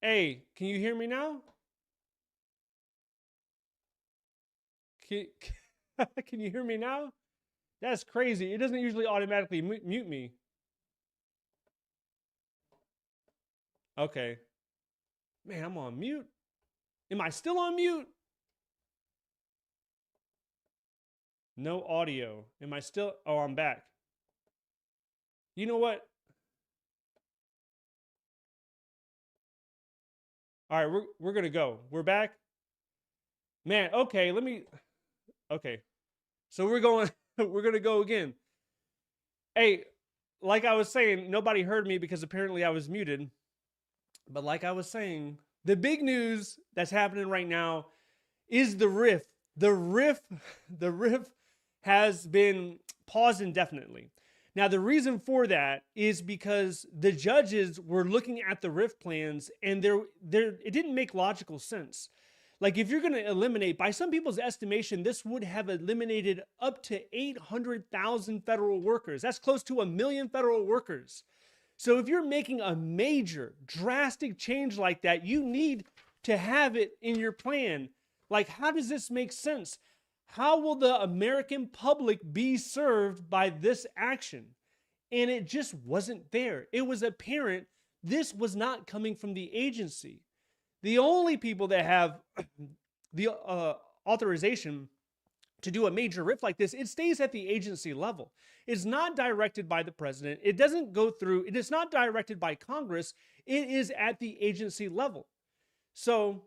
Hey, can you hear me now? Can, can you hear me now? That's crazy. It doesn't usually automatically mute me. Okay. Man, I'm on mute. Am I still on mute? No audio. Am I still? Oh, I'm back. You know what? All right, we're gonna go. We're back. Man, okay. Let me. Okay, so we're going. We're gonna go again. Hey, like I was saying, nobody heard me because apparently I was muted. But like I was saying, the big news that's happening right now is the RIF. The RIF, the RIF has been paused indefinitely. Now, the reason for that is because the judges were looking at the RIF plans and it didn't make logical sense. Like, if you're going to eliminate, by some people's estimation, this would have eliminated up to 800,000 federal workers. That's close to 1 million federal workers. So if you're making a major, drastic change like that, you need to have it in your plan. Like, how does this make sense? How will the American public be served by this action? And it just wasn't there. It was apparent this was not coming from the agency. The only people that have the authorization to do a major rift like this, it stays at the agency level. It's not directed by the president. It doesn't go through, it is not directed by Congress. It is at the agency level. So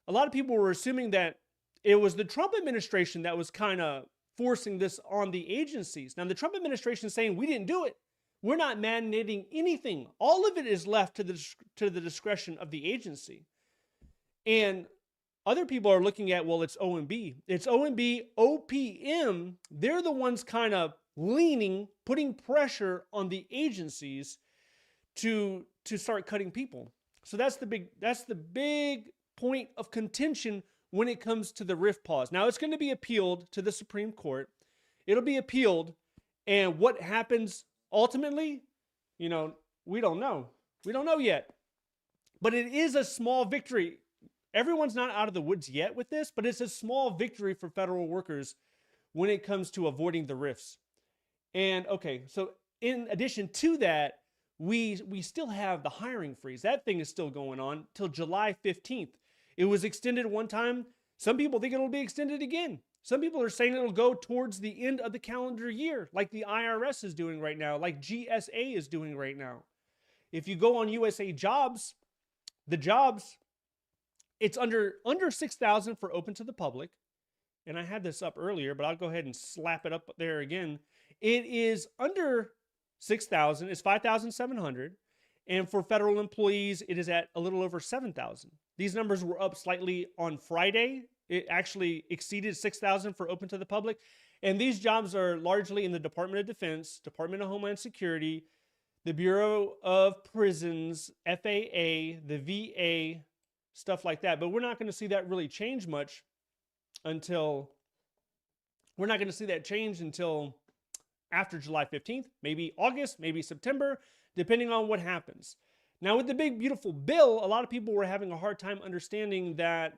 a lot of people were assuming that it was the Trump administration that was kind of forcing this on the agencies. Now, the Trump administration is saying we didn't do it. We're not mandating anything. All of it is left to the discretion of the agency. And other people are looking at, well, it's OMB. It's OMB, OPM. They're the ones kind of leaning, putting pressure on the agencies to start cutting people. So that's the big point of contention when it comes to the RIF pause. Now it's going to be appealed to the Supreme Court. It'll be appealed, and what happens ultimately, you know, we don't know. We don't know yet. But it is a small victory. Everyone's not out of the woods yet with this, but it's a small victory for federal workers when it comes to avoiding the rifts. And okay, so in addition to that, we still have the hiring freeze. That thing is still going on till July 15th. It was extended one time. Some people think it'll be extended again. Some people are saying it'll go towards the end of the calendar year, like the IRS is doing right now, like GSA is doing right now. If you go on USA Jobs, the jobs, it's under 6,000 for open to the public. And I had this up earlier, but I'll go ahead and slap it up there again. It is under 6,000. It's 5,700. And for federal employees, it is at a little over 7,000. These numbers were up slightly on Friday. It actually exceeded 6,000 for open to the public. And these jobs are largely in the Department of Defense, Department of Homeland Security, the Bureau of Prisons, FAA, the VA, stuff like that. But we're not going to see that really change much until after July 15th, maybe August, maybe September, depending on what happens. Now, with the big, beautiful bill, a lot of people were having a hard time understanding that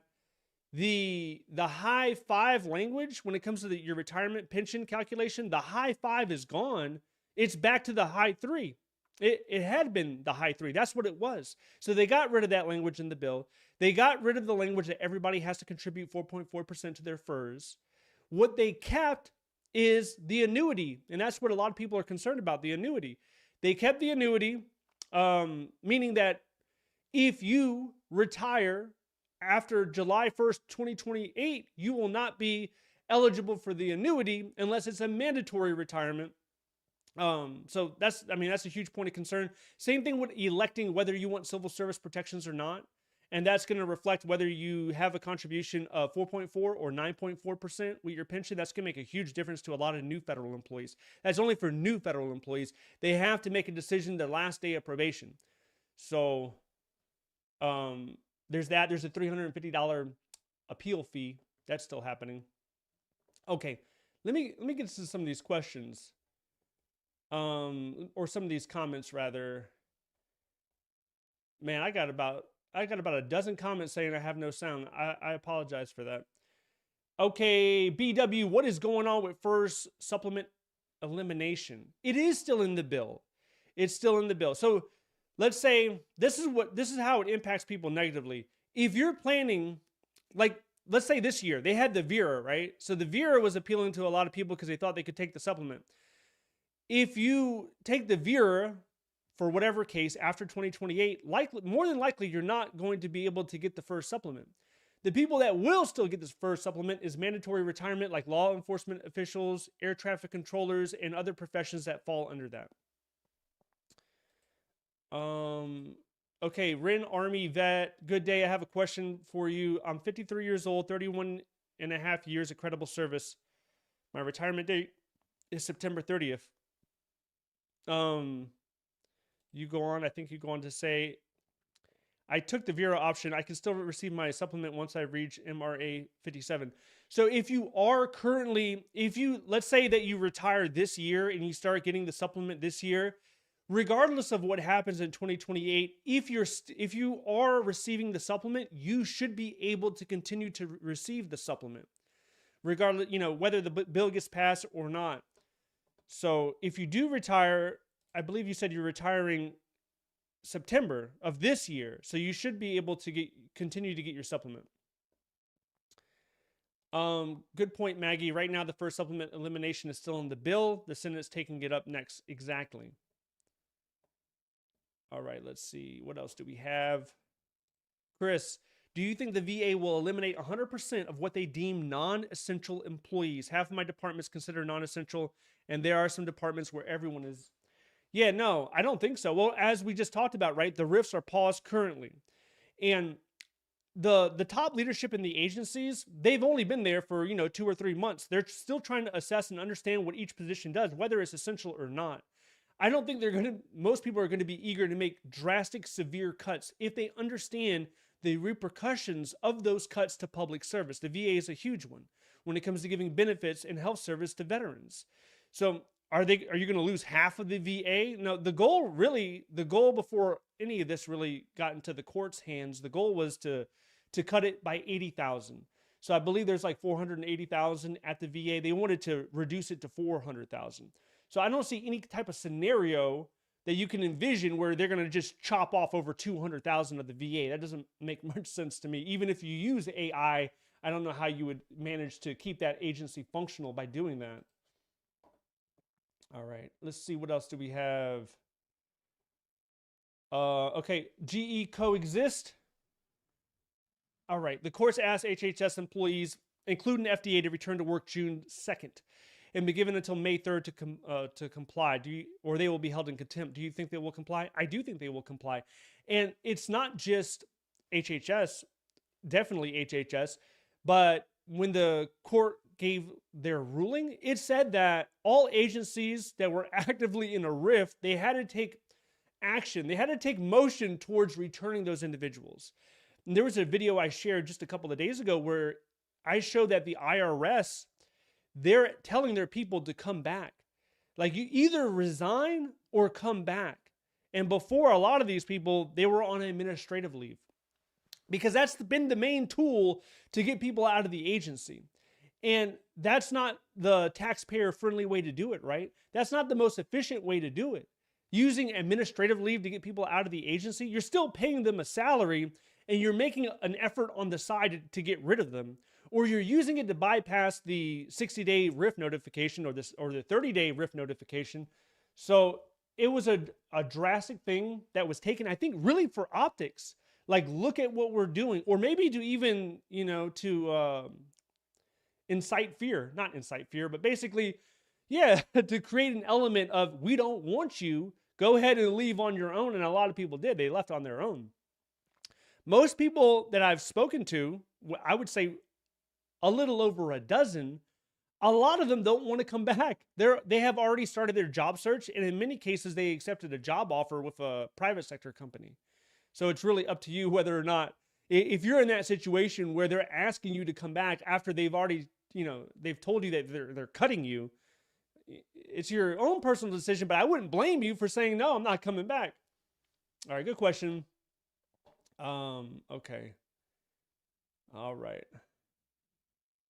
the high five language, when it comes to your retirement pension calculation, the high five is gone. It's back to the high three. It had been the high three. That's what it was. So they got rid of that language in the bill. They got rid of the language that everybody has to contribute 4.4% to their FERS. What they kept is the annuity. And that's what a lot of people are concerned about, the annuity. They kept the annuity, meaning that if you retire after July 1st, 2028, you will not be eligible for the annuity unless it's a mandatory retirement. So that's a huge point of concern. Same thing with electing whether you want civil service protections or not. And that's going to reflect whether you have a contribution of 4.4 or 9.4% with your pension. That's going to make a huge difference to a lot of new federal employees. That's only for new federal employees. They have to make a decision their last day of probation. So there's that. There's a $350 appeal fee. That's still happening. Okay, let me get to some of these questions. Or some of these comments rather. Man, I got about about a dozen comments saying I have no sound. I apologize for that. Okay, BW, what is going on with first supplement elimination? It is still in the bill. It's still in the bill. So let's say this is how it impacts people negatively. If you're planning, like, let's say this year they had the Vera, right? So the Vera was appealing to a lot of people because they thought they could take the supplement. If you take the Vera for whatever case after 2028, more than likely you're not going to be able to get the first supplement. The people that will still get this first supplement is mandatory retirement, like law enforcement officials, air traffic controllers, and other professions that fall under that. Okay, Ren Army Vet, good day. I have a question for you. I'm 53 years old, 31 and a half years of credible service. My retirement date is September 30th. You go on, I think you go on to say, I took the Vera option. I can still receive my supplement once I reach MRA 57. So if you are currently, let's say that you retire this year and you start getting the supplement this year, regardless of what happens in 2028, if you are receiving the supplement, you should be able to continue to receive the supplement, regardless, whether the bill gets passed or not. So if you do retire, I believe you said you're retiring September of this year, so you should be able to continue to get your supplement. Good point, Maggie. Right now, the first supplement elimination is still in the bill. The Senate's taking it up next. Exactly. All right, let's see. What else do we have? Chris, do you think the VA will eliminate 100% of what they deem non-essential employees? Half of my departments consider non-essential, and there are some departments where everyone is. Yeah, no, I don't think so. Well, as we just talked about, right, the RIFs are paused currently. And the top leadership in the agencies, they've only been there for, 2 or 3 months. They're still trying to assess and understand what each position does, whether it's essential or not. I don't think most people are going to be eager to make drastic, severe cuts if they understand the repercussions of those cuts to public service. The VA is a huge one when it comes to giving benefits and health service to veterans. So are you going to lose half of the VA? No, the goal before any of this really got into the court's hands, the goal was to cut it by 80,000. So I believe there's like 480,000 at the VA. They wanted to reduce it to 400,000. So I don't see any type of scenario that you can envision where they're going to just chop off over 200,000 of the VA. That doesn't make much sense to me. Even if you use AI, I don't know how you would manage to keep that agency functional by doing that. All right, let's see, what else do we have? Okay, GE coexist. All right, the courts asked HHS employees, including FDA, to return to work June 2nd and be given until May 3rd to comply. Or they will be held in contempt. Do you think they will comply? I do think they will comply. And it's not just HHS, definitely HHS, but when the court gave their ruling, it said that all agencies that were actively in a RIF, they had to take action. They had to take motion towards returning those individuals. And there was a video I shared just a couple of days ago where I showed that the IRS, they're telling their people to come back. Like, you either resign or come back. And before, a lot of these people, they were on administrative leave, because that's been the main tool to get people out of the agency. And that's not the taxpayer-friendly way to do it, right? That's not the most efficient way to do it. Using administrative leave to get people out of the agency, you're still paying them a salary, and you're making an effort on the side to get rid of them. Or you're using it to bypass the 60-day RIF notification or the 30-day RIF notification. So it was a drastic thing that was taken, I think, really for optics. Like, look at what we're doing. Or maybe to even, to incite fear. Not incite fear, but basically, yeah, to create an element of, we don't want you. Go ahead and leave on your own. And a lot of people did. They left on their own. Most people that I've spoken to, I would say a little over a dozen, a lot of them don't want to come back. They have already started their job search, and in many cases, they accepted a job offer with a private sector company. So it's really up to you whether or not, if you're in that situation where they're asking you to come back after they've already, they've told you that they're cutting you, it's your own personal decision, but I wouldn't blame you for saying, no, I'm not coming back. All right, good question. Okay. All right.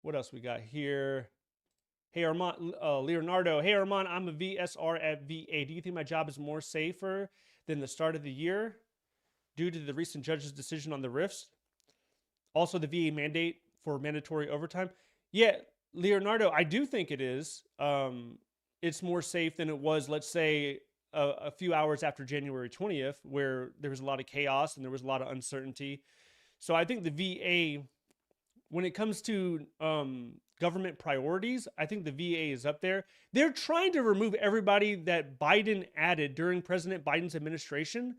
What else we got here? Hey Armand, Leonardo. Hey Armand, I'm a VSR at VA. Do you think my job is more safer than the start of the year due to the recent judge's decision on the RIFs? Also, the VA mandate for mandatory overtime. Yeah, Leonardo, I do think it is. It's more safe than it was, let's say, a few hours after January 20th, where there was a lot of chaos and there was a lot of uncertainty. So I think the VA, when it comes to government priorities, I think the VA is up there. They're trying to remove everybody that Biden added during President Biden's administration,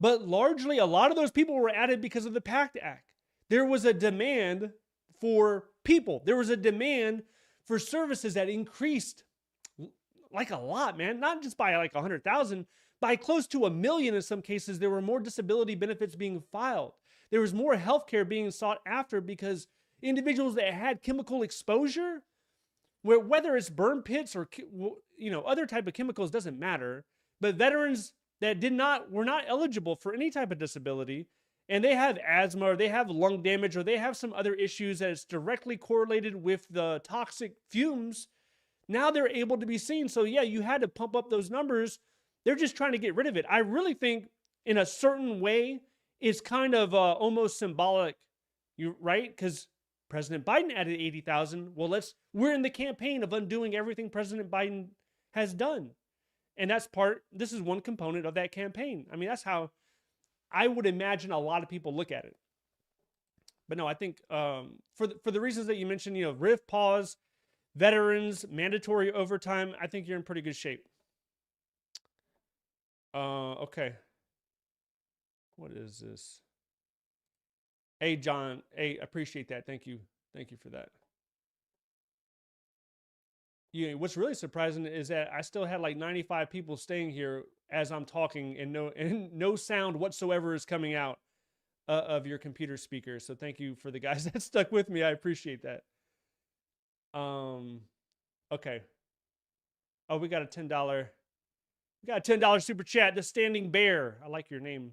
but largely a lot of those people were added because of the PACT Act. There was a demand for people, there was a demand for services that increased like a lot, man. Not just by like 100,000, by close to 1 million in some cases. There were more disability benefits being filed. There was more healthcare being sought after because individuals that had chemical exposure, whether it's burn pits or other type of chemicals, doesn't matter. But veterans that were not eligible for any type of disability, and they have asthma or they have lung damage or they have some other issues that is directly correlated with the toxic fumes, now they're able to be seen. So yeah, you had to pump up those numbers. They're just trying to get rid of it. I really think in a certain way it's kind of almost symbolic, right? Because President Biden added 80,000. Well, we're in the campaign of undoing everything President Biden has done. And this is one component of that campaign. I mean, that's how I would imagine a lot of people look at it. But no, I think for the reasons that you mentioned, RIF pause, veterans, mandatory overtime, I think you're in pretty good shape. Okay. What is this? Hey, John. Hey, appreciate that. Thank you. Thank you for that. What's really surprising is that I still had like 95 people staying here as I'm talking, and no sound whatsoever is coming out of your computer speaker. So thank you for the guys that stuck with me. I appreciate that. Okay. Oh, we got a $10 super chat. The Standing Bear. I like your name.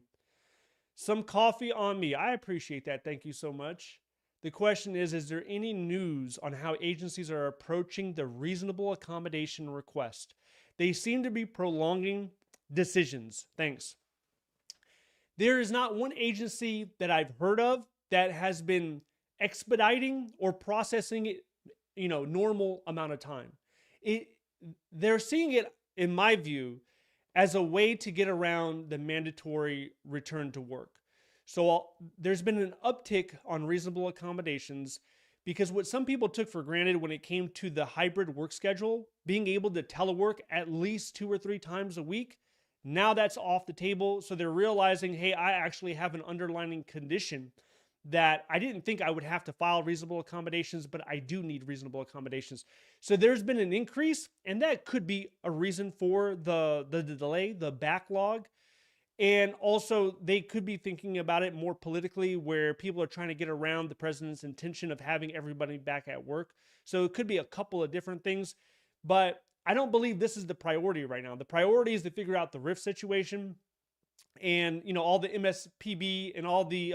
Some coffee on me. I appreciate that. Thank you so much. The question is there any news on how agencies are approaching the reasonable accommodation request? They seem to be prolonging decisions. Thanks. There is not one agency that I've heard of that has been expediting or processing it, normal amount of time. They're seeing it, in my view, as a way to get around the mandatory return to work. So there's been an uptick on reasonable accommodations because what some people took for granted when it came to the hybrid work schedule, being able to telework at least 2 or 3 times a week, now that's off the table. So they're realizing, hey, I actually have an underlying condition that I didn't think I would have to file reasonable accommodations, but I do need reasonable accommodations. So there's been an increase, and that could be a reason for the delay, the backlog. And also, they could be thinking about it more politically, where people are trying to get around the president's intention of having everybody back at work. So it could be a couple of different things, but I don't believe this is the priority right now. The priority is to figure out the RIF situation and, all the MSPB and all the,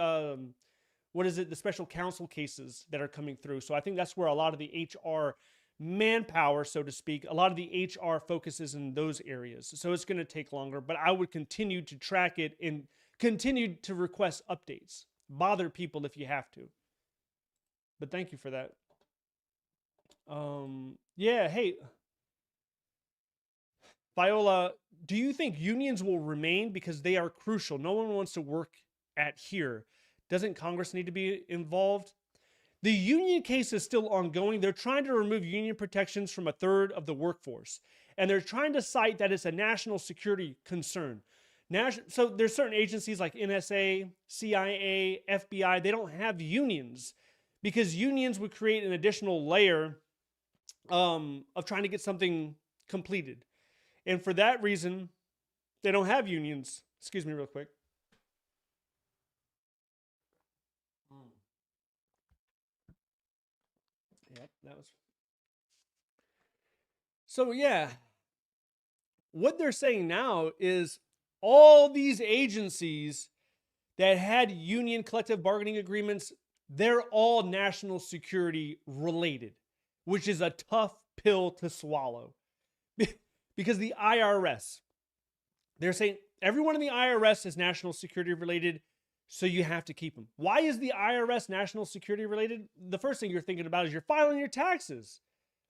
the special counsel cases that are coming through. So I think that's where a lot of the HR manpower, so to speak, a lot of the HR focuses in those areas. So it's going to take longer, but I would continue to track it and continue to request updates. Bother people if you have to. But thank you for that. Yeah, hey, Viola, do you think unions will remain because they are crucial? No one wants to work at here. Doesn't Congress need to be involved? The union case is still ongoing. They're trying to remove union protections from a third of the workforce. And they're trying to cite that it's a national security concern. So there's certain agencies like NSA, CIA, FBI, they don't have unions because unions would create an additional layer of trying to get something completed. And for that reason, they don't have unions. Excuse me real quick. Yep, that was. So yeah, what they're saying now is all these agencies that had union collective bargaining agreements, they're all national security related, which is a tough pill to swallow. Because the IRS, they're saying everyone in the IRS is national security related, so you have to keep them. Why is the IRS national security related? The first thing you're thinking about is you're filing your taxes.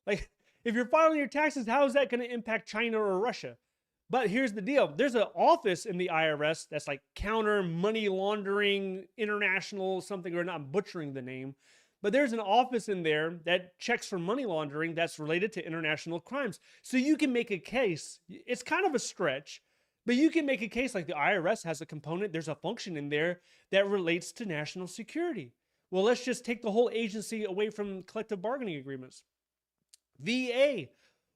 Like, if you're filing your taxes, how is that going to impact China or Russia? But here's the deal. There's an office in the IRS that's like counter money laundering international something, or not butchering the name, but there's an office in there that checks for money laundering that's related to international crimes. So you can make a case. It's kind of a stretch, but you can make a case like the IRS has a component, there's a function in there that relates to national security. Well, let's just take the whole agency away from collective bargaining agreements. VA.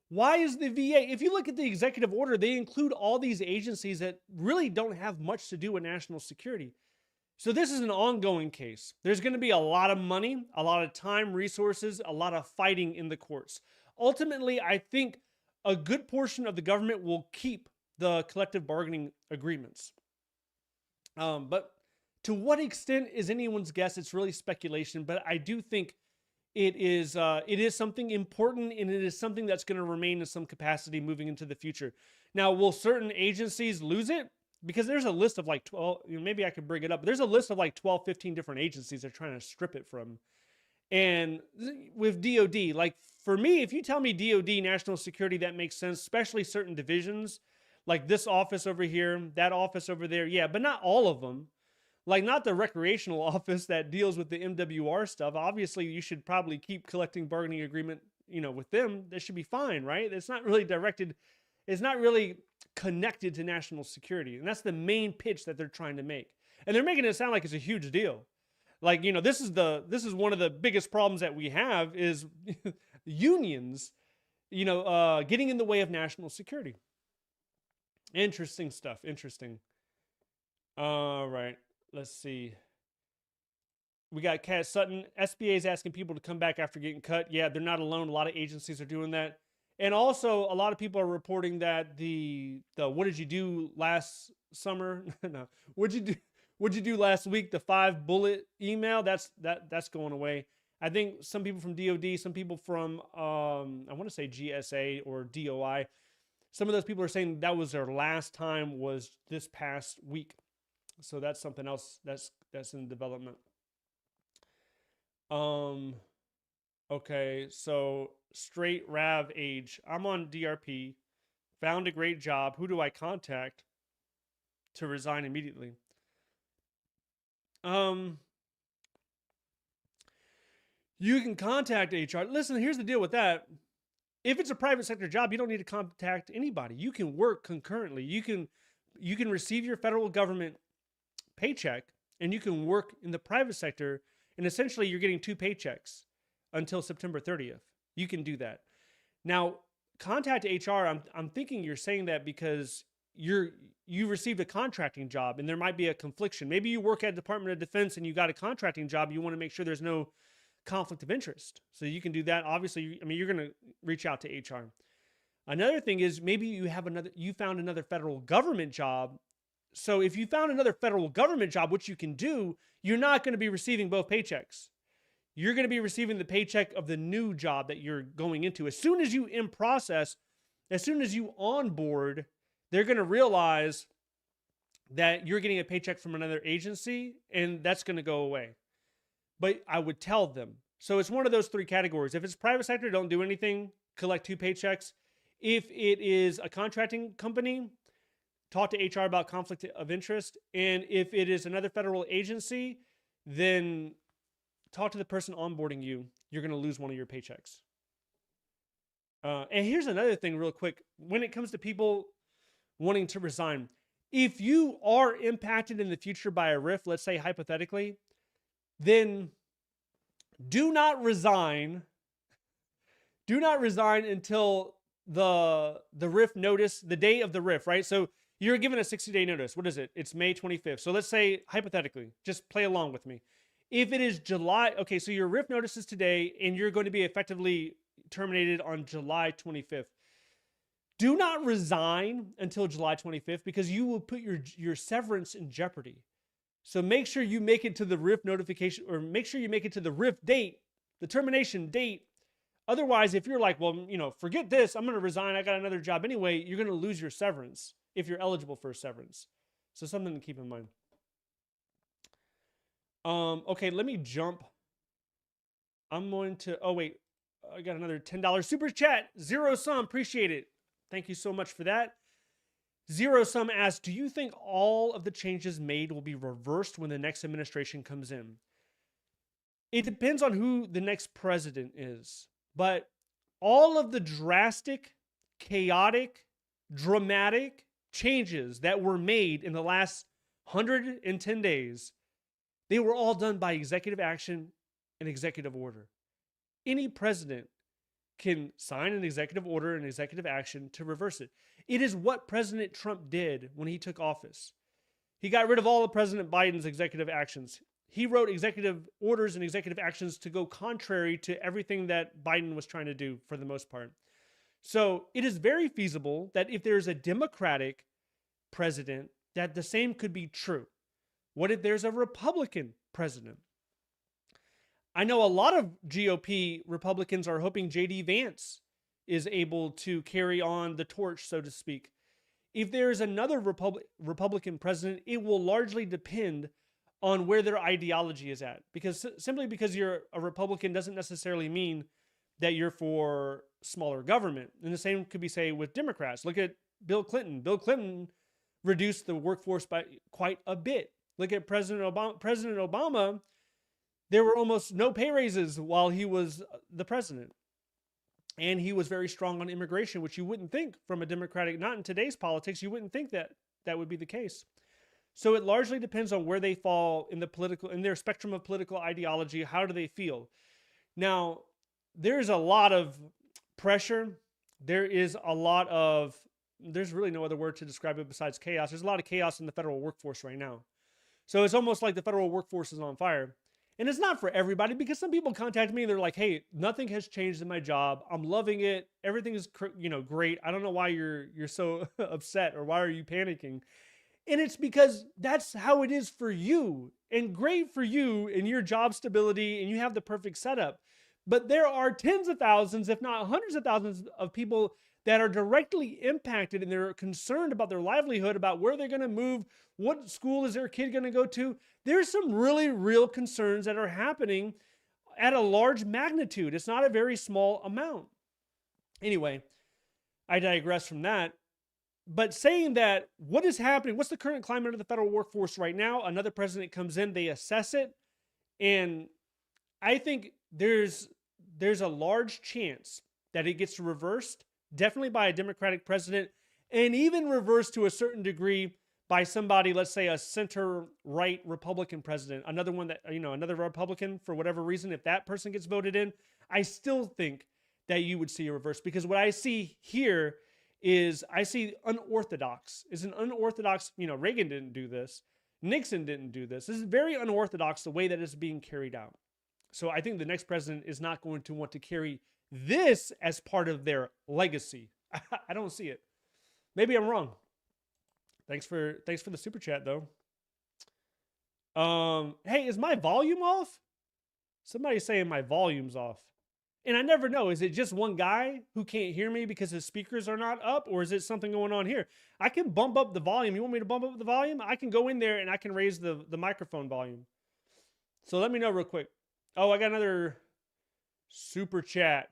Why is the VA? If you look at the executive order, they include all these agencies that really don't have much to do with national security. So this is an ongoing case. There's going to be a lot of money, a lot of time, resources, a lot of fighting in the courts. Ultimately, I think a good portion of the government will keep the collective bargaining agreements. But to what extent is anyone's guess? It's really speculation, but I do think it is something important, and it is something that's going to remain in some capacity moving into the future. Now, will certain agencies lose it? Because there's a list of like 12, maybe I could bring it up, but there's a list of like 12, 15 different agencies they're trying to strip it from. And with DOD, like for me, if you tell me DOD, national security, that makes sense, especially certain divisions, like this office over here, that office over there. Yeah, but not all of them. Like not the recreational office that deals with the MWR stuff. Obviously, you should probably keep collecting bargaining agreement, with them. That should be fine, right? It's not really directed. It's not really connected to national security. And that's the main pitch that they're trying to make. And they're making it sound like it's a huge deal. Like, this is one of the biggest problems that we have is unions, getting in the way of national security. Interesting stuff. Interesting. All right. Let's see. We got Kat Sutton. SBA is asking people to come back after getting cut. Yeah, they're not alone. A lot of agencies are doing that. And also, a lot of people are reporting that the what did you do last summer? No, what'd you do last week? The 5-bullet email that's going away. I think some people from DOD, some people from I want to say GSA or DOI, some of those people are saying that was their last time was this past week. So that's something else that's in development. Okay, so straight Rav age. I'm on DRP. Found a great job. Who do I contact to resign immediately? You can contact HR. Listen, here's the deal with that. If it's a private sector job, you don't need to contact anybody. You can work concurrently. You can receive your federal government paycheck and you can work in the private sector, and essentially you're getting 2 paychecks until September 30th. You can do that. Now, contact HR, I'm thinking you're saying that because you received a contracting job and there might be a confliction. Maybe you work at Department of Defense and you got a contracting job. You want to make sure there's no conflict of interest. So you can do that. Obviously, you're going to reach out to HR. Another thing is maybe you found another federal government job. So if you found another federal government job, which you can do, you're not going to be receiving both paychecks. You're going to be receiving the paycheck of the new job that you're going into. As soon as you in process, as soon as you onboard, they're going to realize that you're getting a paycheck from another agency, and that's going to go away. But I would tell them. So it's one of those 3 categories. If it's private sector, don't do anything. Collect 2 paychecks. If it is a contracting company, talk to HR about conflict of interest. And if it is another federal agency, then talk to the person onboarding you. You're going to lose one of your paychecks. And here's another thing real quick. When it comes to people wanting to resign, if you are impacted in the future by a RIF, let's say hypothetically, then do not resign. Do not resign until the RIF notice, the day of the RIF, right? So you're given a 60-day notice. What is it? It's May 25th. So let's say, hypothetically, just play along with me. If it is July, okay, so your RIF notice is today, and you're going to be effectively terminated on July 25th. Do not resign until July 25th because you will put your severance in jeopardy. So make sure you make it to the RIF notification, or make sure you make it to the RIF date, the termination date. Otherwise, if you're like, well, forget this, I'm going to resign, I got another job anyway, you're going to lose your severance if you're eligible for a severance. So something to keep in mind. Okay, let me jump. I'm going to, oh wait, I got another $10 super chat. Zero Sum, appreciate it. Thank you so much for that. Zero Sum asks, do you think all of the changes made will be reversed when the next administration comes in? It depends on who the next president is. But all of the drastic, chaotic, dramatic changes that were made in the last 110 days, they were all done by executive action and executive order. Any president can sign an executive order and executive action to reverse it. It is what President Trump did when he took office. He got rid of all of President Biden's executive actions. He wrote executive orders and executive actions to go contrary to everything that Biden was trying to do for the most part. So it is very feasible that if there's a Democratic president, that the same could be true. What if there's a Republican president? I know a lot of GOP Republicans are hoping J.D. Vance is able to carry on the torch, so to speak. If there's another Republican president, it will largely depend on where their ideology is at. Because simply because you're a Republican doesn't necessarily mean that you're for smaller government. And the same could be said with Democrats. Look at Bill Clinton. Bill Clinton reduced the workforce by quite a bit. Look at President Obama. There were almost no pay raises while he was the president. And he was very strong on immigration, which you wouldn't think from a Democratic, not in today's politics, you wouldn't think that that would be the case. So it largely depends on where they fall in their spectrum of political ideology. How do they feel? Now, there's a lot of pressure. There's really no other word to describe it besides chaos. There's a lot of chaos in the federal workforce right now. So it's almost like the federal workforce is on fire. And it's not for everybody, because some people contact me and they're like, hey, nothing has changed in my job. I'm loving it. Everything is, great. I don't know why you're so upset, or why are you panicking? And it's because that's how it is for you, and great for you and your job stability, and you have the perfect setup. But there are tens of thousands, if not hundreds of thousands of people that are directly impacted, and they're concerned about their livelihood, about where they're going to move, what school is their kid going to go to. There's some really real concerns that are happening at a large magnitude. It's not a very small amount. Anyway, I digress from that. But saying that, what is happening? What's the current climate of the federal workforce right now? Another president comes in, they assess it. And I think there's a large chance that it gets reversed, definitely by a Democratic president, and even reversed to a certain degree by somebody, let's say a center-right Republican president, another one that, another Republican, for whatever reason. If that person gets voted in, I still think that you would see a reverse, because what I see here is I see unorthodox. It's an unorthodox, Reagan didn't do this. Nixon didn't do this. This is very unorthodox, the way that it's being carried out. So I think the next president is not going to want to carry this as part of their legacy. I don't see it. Maybe I'm wrong. Thanks for the super chat, though. Hey, is my volume off? Somebody's saying my volume's off. And I never know. Is it just one guy who can't hear me because his speakers are not up? Or is it something going on here? I can bump up the volume. You want me to bump up the volume? I can go in there and I can raise the microphone volume. So let me know real quick. Oh, I got another super chat.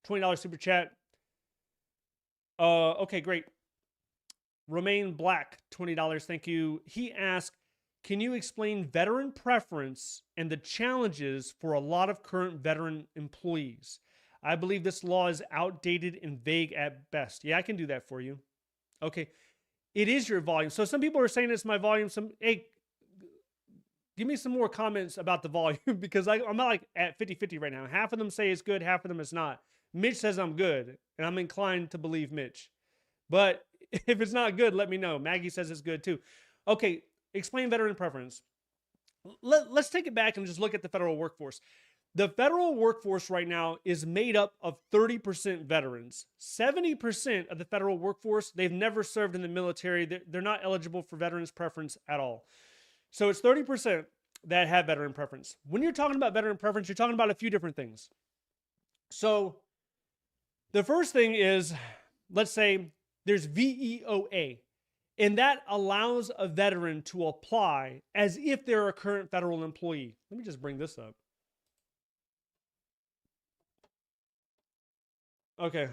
$20 super chat. Okay, great. Romaine Black, $20. Thank you. He asked, can you explain veteran preference and the challenges for a lot of current veteran employees? I believe this law is outdated and vague at best. Yeah, I can do that for you. Okay. It is your volume. So some people are saying it's my volume. Hey, give me some more comments about the volume, because I'm not like at 50-50 right now. Half of them say it's good, half of them it's not. Mitch says I'm good, and I'm inclined to believe Mitch. But if it's not good, let me know. Maggie says it's good too. Okay, explain veteran preference. Let's take it back and just look at the federal workforce. The federal workforce right now is made up of 30% veterans. 70% of the federal workforce, they've never served in the military. They're not eligible for veterans preference at all. So it's 30% that have veteran preference. When you're talking about veteran preference, you're talking about a few different things. So the first thing is, let's say there's VEOA, and that allows a veteran to apply as if they're a current federal employee. Let me just bring this up. Okay,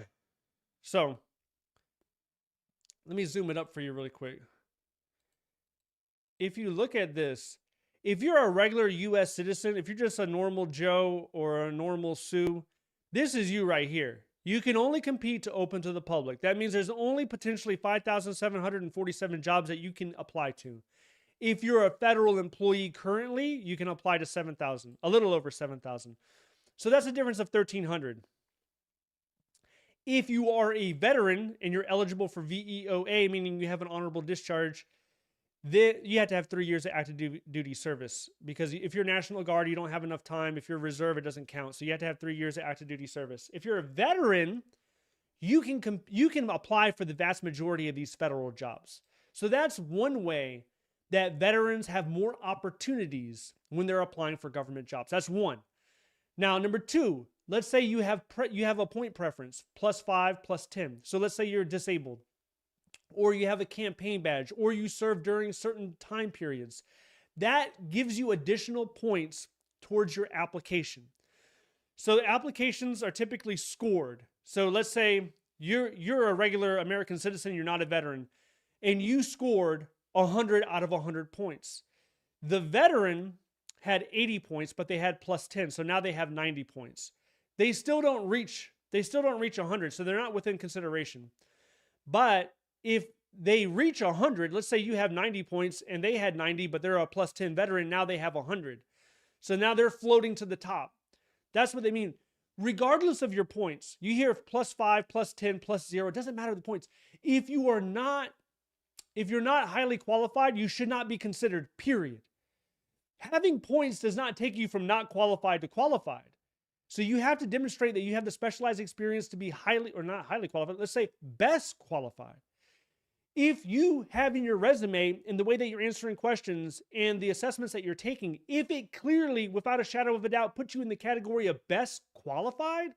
so let me zoom it up for you really quick. If you look at this, if you're a regular US citizen, if you're just a normal Joe or a normal Sue, this is you right here. You can only compete to open to the public. That means there's only potentially 5,747 jobs that you can apply to. If you're a federal employee currently, you can apply to 7,000, a little over 7,000. So that's a difference of 1,300. If you are a veteran and you're eligible for VEOA, meaning you have an honorable discharge, you have to have 3 years of active duty service, because if you're National Guard, you don't have enough time. If you're reserve, it doesn't count. So you have to have 3 years of active duty service. If you're a veteran, you can apply for the vast majority of these federal jobs. So that's one way that veterans have more opportunities when they're applying for government jobs. That's one. Now, number two, let's say you have a point preference, +5, +10. So let's say you're disabled, or you have a campaign badge, or you serve during certain time periods. That gives you additional points towards your application. So the applications are typically scored. So let's say you're a regular American citizen, you're not a veteran, and you scored 100 out of 100 points. The veteran had 80 points, but they had +10, so now they have 90 points. They still don't reach 100, so they're not within consideration. But if they reach 100, let's say you have 90 points and they had 90, but they're a +10 veteran, now they have 100. So now they're floating to the top. That's what they mean. Regardless of your points, you hear +5, +10, +0, it doesn't matter the points. If you're not highly qualified, you should not be considered, period. Having points does not take you from not qualified to qualified. So you have to demonstrate that you have the specialized experience to be highly, or not highly qualified, let's say best qualified. If you have in your resume and the way that you're answering questions and the assessments that you're taking, if it clearly, without a shadow of a doubt, puts you in the category of best qualified,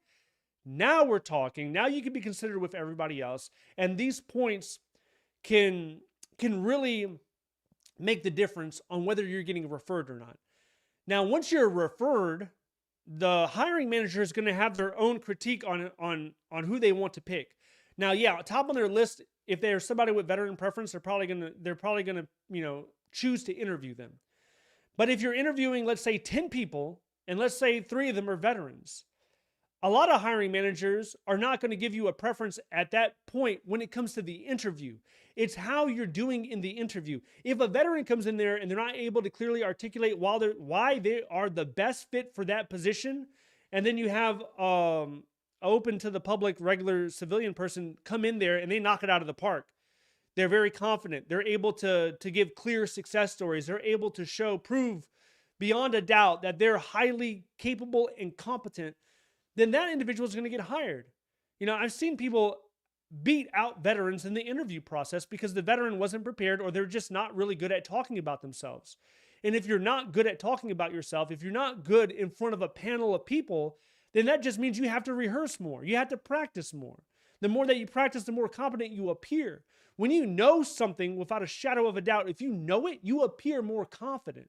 now we're talking. Now you can be considered with everybody else. And these points can really make the difference on whether you're getting referred or not. Now, once you're referred, the hiring manager is going to have their own critique on who they want to pick. Now, yeah, top on their list, if there's somebody with veteran preference, they're probably gonna choose to interview them. But if you're interviewing, let's say 10 people, and let's say 3 of them are veterans, a lot of hiring managers are not going to give you a preference at that point when it comes to the interview. It's how you're doing in the interview. If a veteran comes in there and they're not able to clearly articulate why they are the best fit for that position, and then you have open to the public regular civilian person come in there and they knock it out of the park. They're very confident. They're able to give clear success stories. They're able to prove beyond a doubt that they're highly capable and competent. Then that individual is going to get hired. I've seen people beat out veterans in the interview process because the veteran wasn't prepared, or they're just not really good at talking about themselves. And if you're not good at talking about yourself, if you're not good in front of a panel of people, then that just means you have to rehearse more. You have to practice more. The more that you practice, the more competent you appear. When you know something without a shadow of a doubt, if you know it, you appear more confident.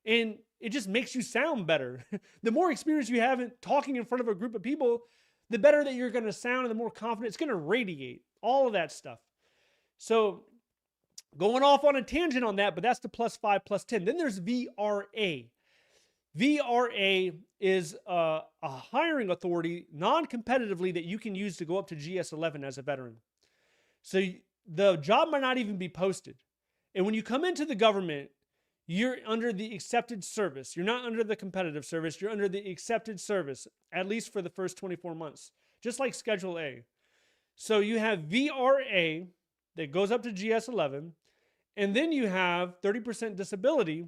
And it just makes you sound better. The more experience you have in talking in front of a group of people, the better that you're going to sound, and the more confident it's going to radiate. All of that stuff. So going off on a tangent on that, but that's the +5, +10. Then there's VRA. VRA is a hiring authority non-competitively that you can use to go up to GS-11 as a veteran. So the job might not even be posted. And when you come into the government, you're under the accepted service. You're not under the competitive service. You're under the accepted service, at least for the first 24 months, just like Schedule A. So you have VRA that goes up to GS-11, and then you have 30% disability,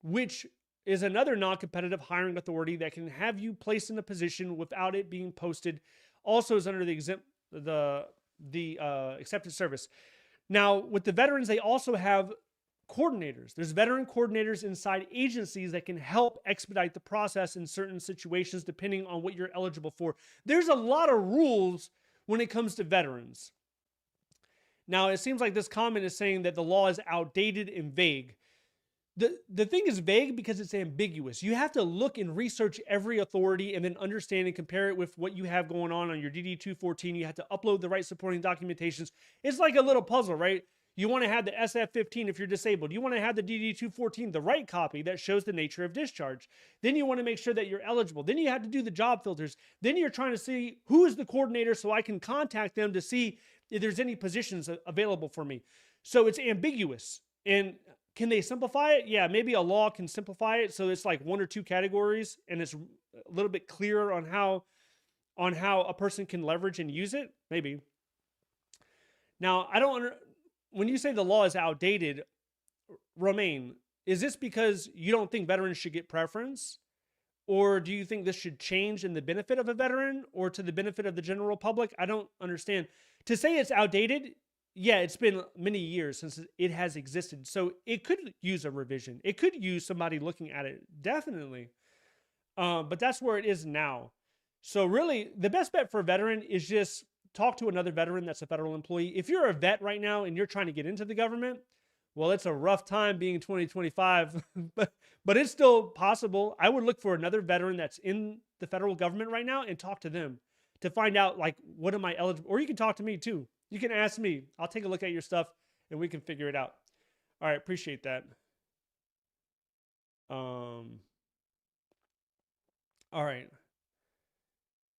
which is another non-competitive hiring authority that can have you placed in a position without it being posted. Also is under the accepted service. Now, with the veterans, they also have coordinators. There's veteran coordinators inside agencies that can help expedite the process in certain situations depending on what you're eligible for. There's a lot of rules when it comes to veterans. Now, it seems like this comment is saying that the law is outdated and vague. The thing is vague because it's ambiguous. You have to look and research every authority and then understand and compare it with what you have going on your DD-214. You have to upload the right supporting documentations. It's like a little puzzle, right? You want to have the SF-15 if you're disabled. You want to have the DD-214, the right copy that shows the nature of discharge. Then you want to make sure that you're eligible. Then you have to do the job filters. Then you're trying to see who is the coordinator so I can contact them to see if there's any positions available for me. So it's ambiguous. And can they simplify it? Yeah, maybe a law can simplify it so it's like 1 or 2 categories and it's a little bit clearer on how a person can leverage and use it. Maybe. Now, when you say the law is outdated, Romaine, is this because you don't think veterans should get preference? Or do you think this should change in the benefit of a veteran or to the benefit of the general public? I don't understand. To say it's outdated, yeah, it's been many years since it has existed. So it could use a revision. It could use somebody looking at it, definitely. But that's where it is now. So really, the best bet for a veteran is just talk to another veteran that's a federal employee. If you're a vet right now and you're trying to get into the government, well, it's a rough time being 2025, but it's still possible. I would look for another veteran that's in the federal government right now and talk to them to find out, like, what am I eligible? Or you can talk to me too. You can ask me. I'll take a look at your stuff and we can figure it out. All right, appreciate that. All right.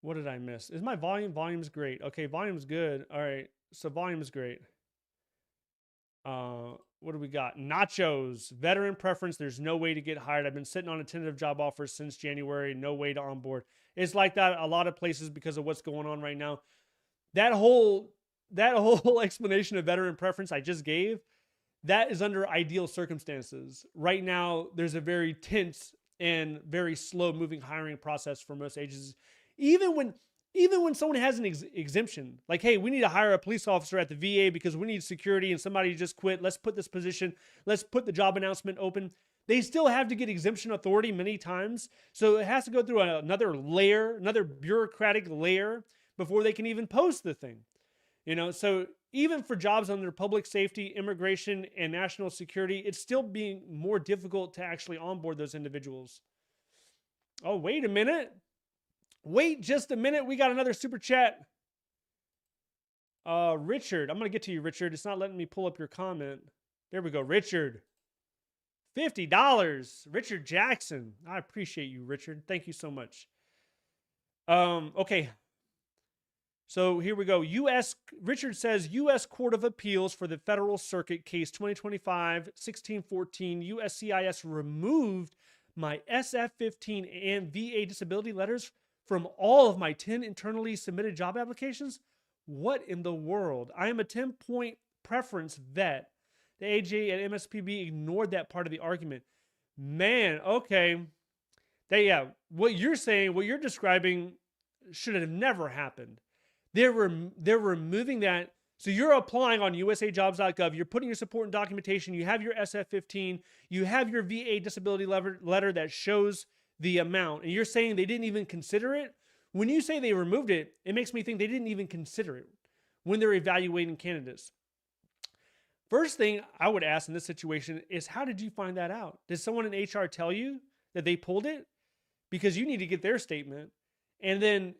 What did I miss? Is my volume? Volume's great. Okay, volume's good. All right, so volume's great. What do we got? Nachos, veteran preference. There's no way to get hired. I've been sitting on a tentative job offer since January. No way to onboard. It's like that a lot of places because of what's going on right now. That whole explanation of veteran preference I just gave, that is under ideal circumstances. Right now, there's a very tense and very slow moving hiring process for most agencies. Even when someone has an exemption, like, hey, we need to hire a police officer at the VA because we need security and somebody just quit. Let's put this position, let's put the job announcement open. They still have to get exemption authority many times. So it has to go through another layer, another bureaucratic layer before they can even post the thing. You know, so even for jobs under public safety, immigration, and national security, it's still being more difficult to actually onboard those individuals. Oh, wait a minute. Wait just a minute. We got another super chat. Richard, I'm going to get to you, Richard. It's not letting me pull up your comment. There we go. Richard, $50. Richard Jackson. I appreciate you, Richard. Thank you so much. Okay. So here we go. Richard says, U.S. Court of Appeals for the Federal Circuit case 2025-1614, USCIS removed my SF-15 and VA disability letters from all of my 10 internally submitted job applications? What in the world? I am a 10-point preference vet. The AJ and MSPB ignored that part of the argument. Man, okay. What you're saying, what you're describing should have never happened. They're removing that. So you're applying on usajobs.gov. You're putting your support and documentation. You have your SF-15. You have your VA disability letter that shows the amount. And you're saying they didn't even consider it? When you say they removed it, it makes me think they didn't even consider it when they're evaluating candidates. First thing I would ask in this situation is, how did you find that out? Did someone in HR tell you that they pulled it? Because you need to get their statement. And then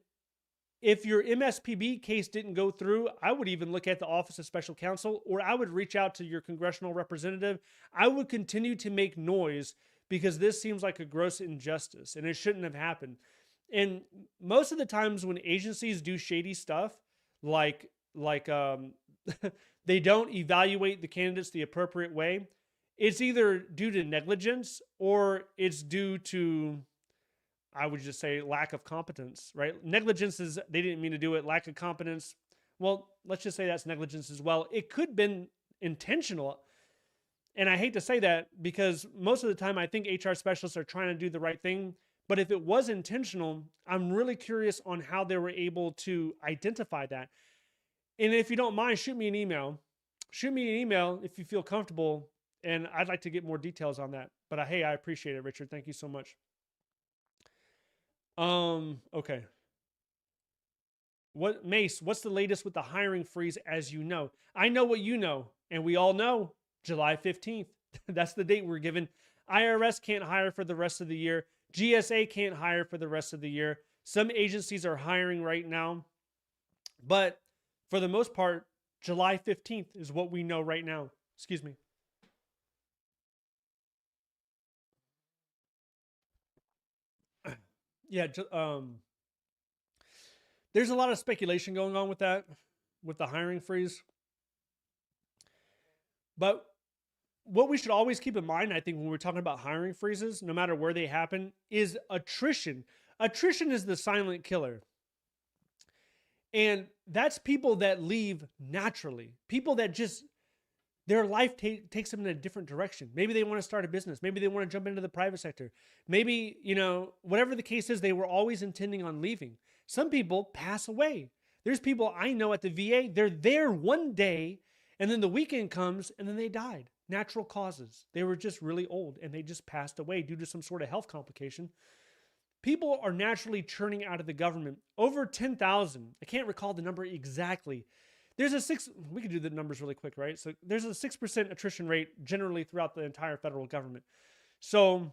if your MSPB case didn't go through, I would even look at the Office of Special Counsel, or I would reach out to your congressional representative. I would continue to make noise because this seems like a gross injustice and it shouldn't have happened. And most of the times when agencies do shady stuff, like they don't evaluate the candidates the appropriate way, it's either due to negligence or it's due to, I would just say, lack of competence, right? Negligence is they didn't mean to do it. Lack of competence, well, let's just say that's negligence as well. It could have been intentional. And I hate to say that because most of the time I think HR specialists are trying to do the right thing. But if it was intentional, I'm really curious on how they were able to identify that. And if you don't mind, shoot me an email. Shoot me an email if you feel comfortable And I'd like to get more details on that. But hey, I appreciate it, Richard. Thank you so much. Okay. What Mace, what's the latest with the hiring freeze as you know? I know what you know, and we all know July 15th. That's the date we're given. IRS can't hire for the rest of the year. GSA can't hire for the rest of the year. Some agencies are hiring right now. But for the most part, July 15th is what we know right now. Excuse me. Yeah, there's a lot of speculation going on with that, with the hiring freeze. But what we should always keep in mind, I think, when we're talking about hiring freezes, no matter where they happen, is attrition. Attrition is the silent killer. And that's people that leave naturally, people that just their life takes them in a different direction. Maybe they want to start a business. Maybe they want to jump into the private sector. Maybe, whatever the case is, they were always intending on leaving. Some people pass away. There's people I know at the VA, they're there one day and then the weekend comes and then they died. Natural causes. They were just really old and they just passed away due to some sort of health complication. People are naturally churning out of the government. Over 10,000. I can't recall the number exactly. We could do the numbers really quick, right? So there's a 6% attrition rate generally throughout the entire federal government. So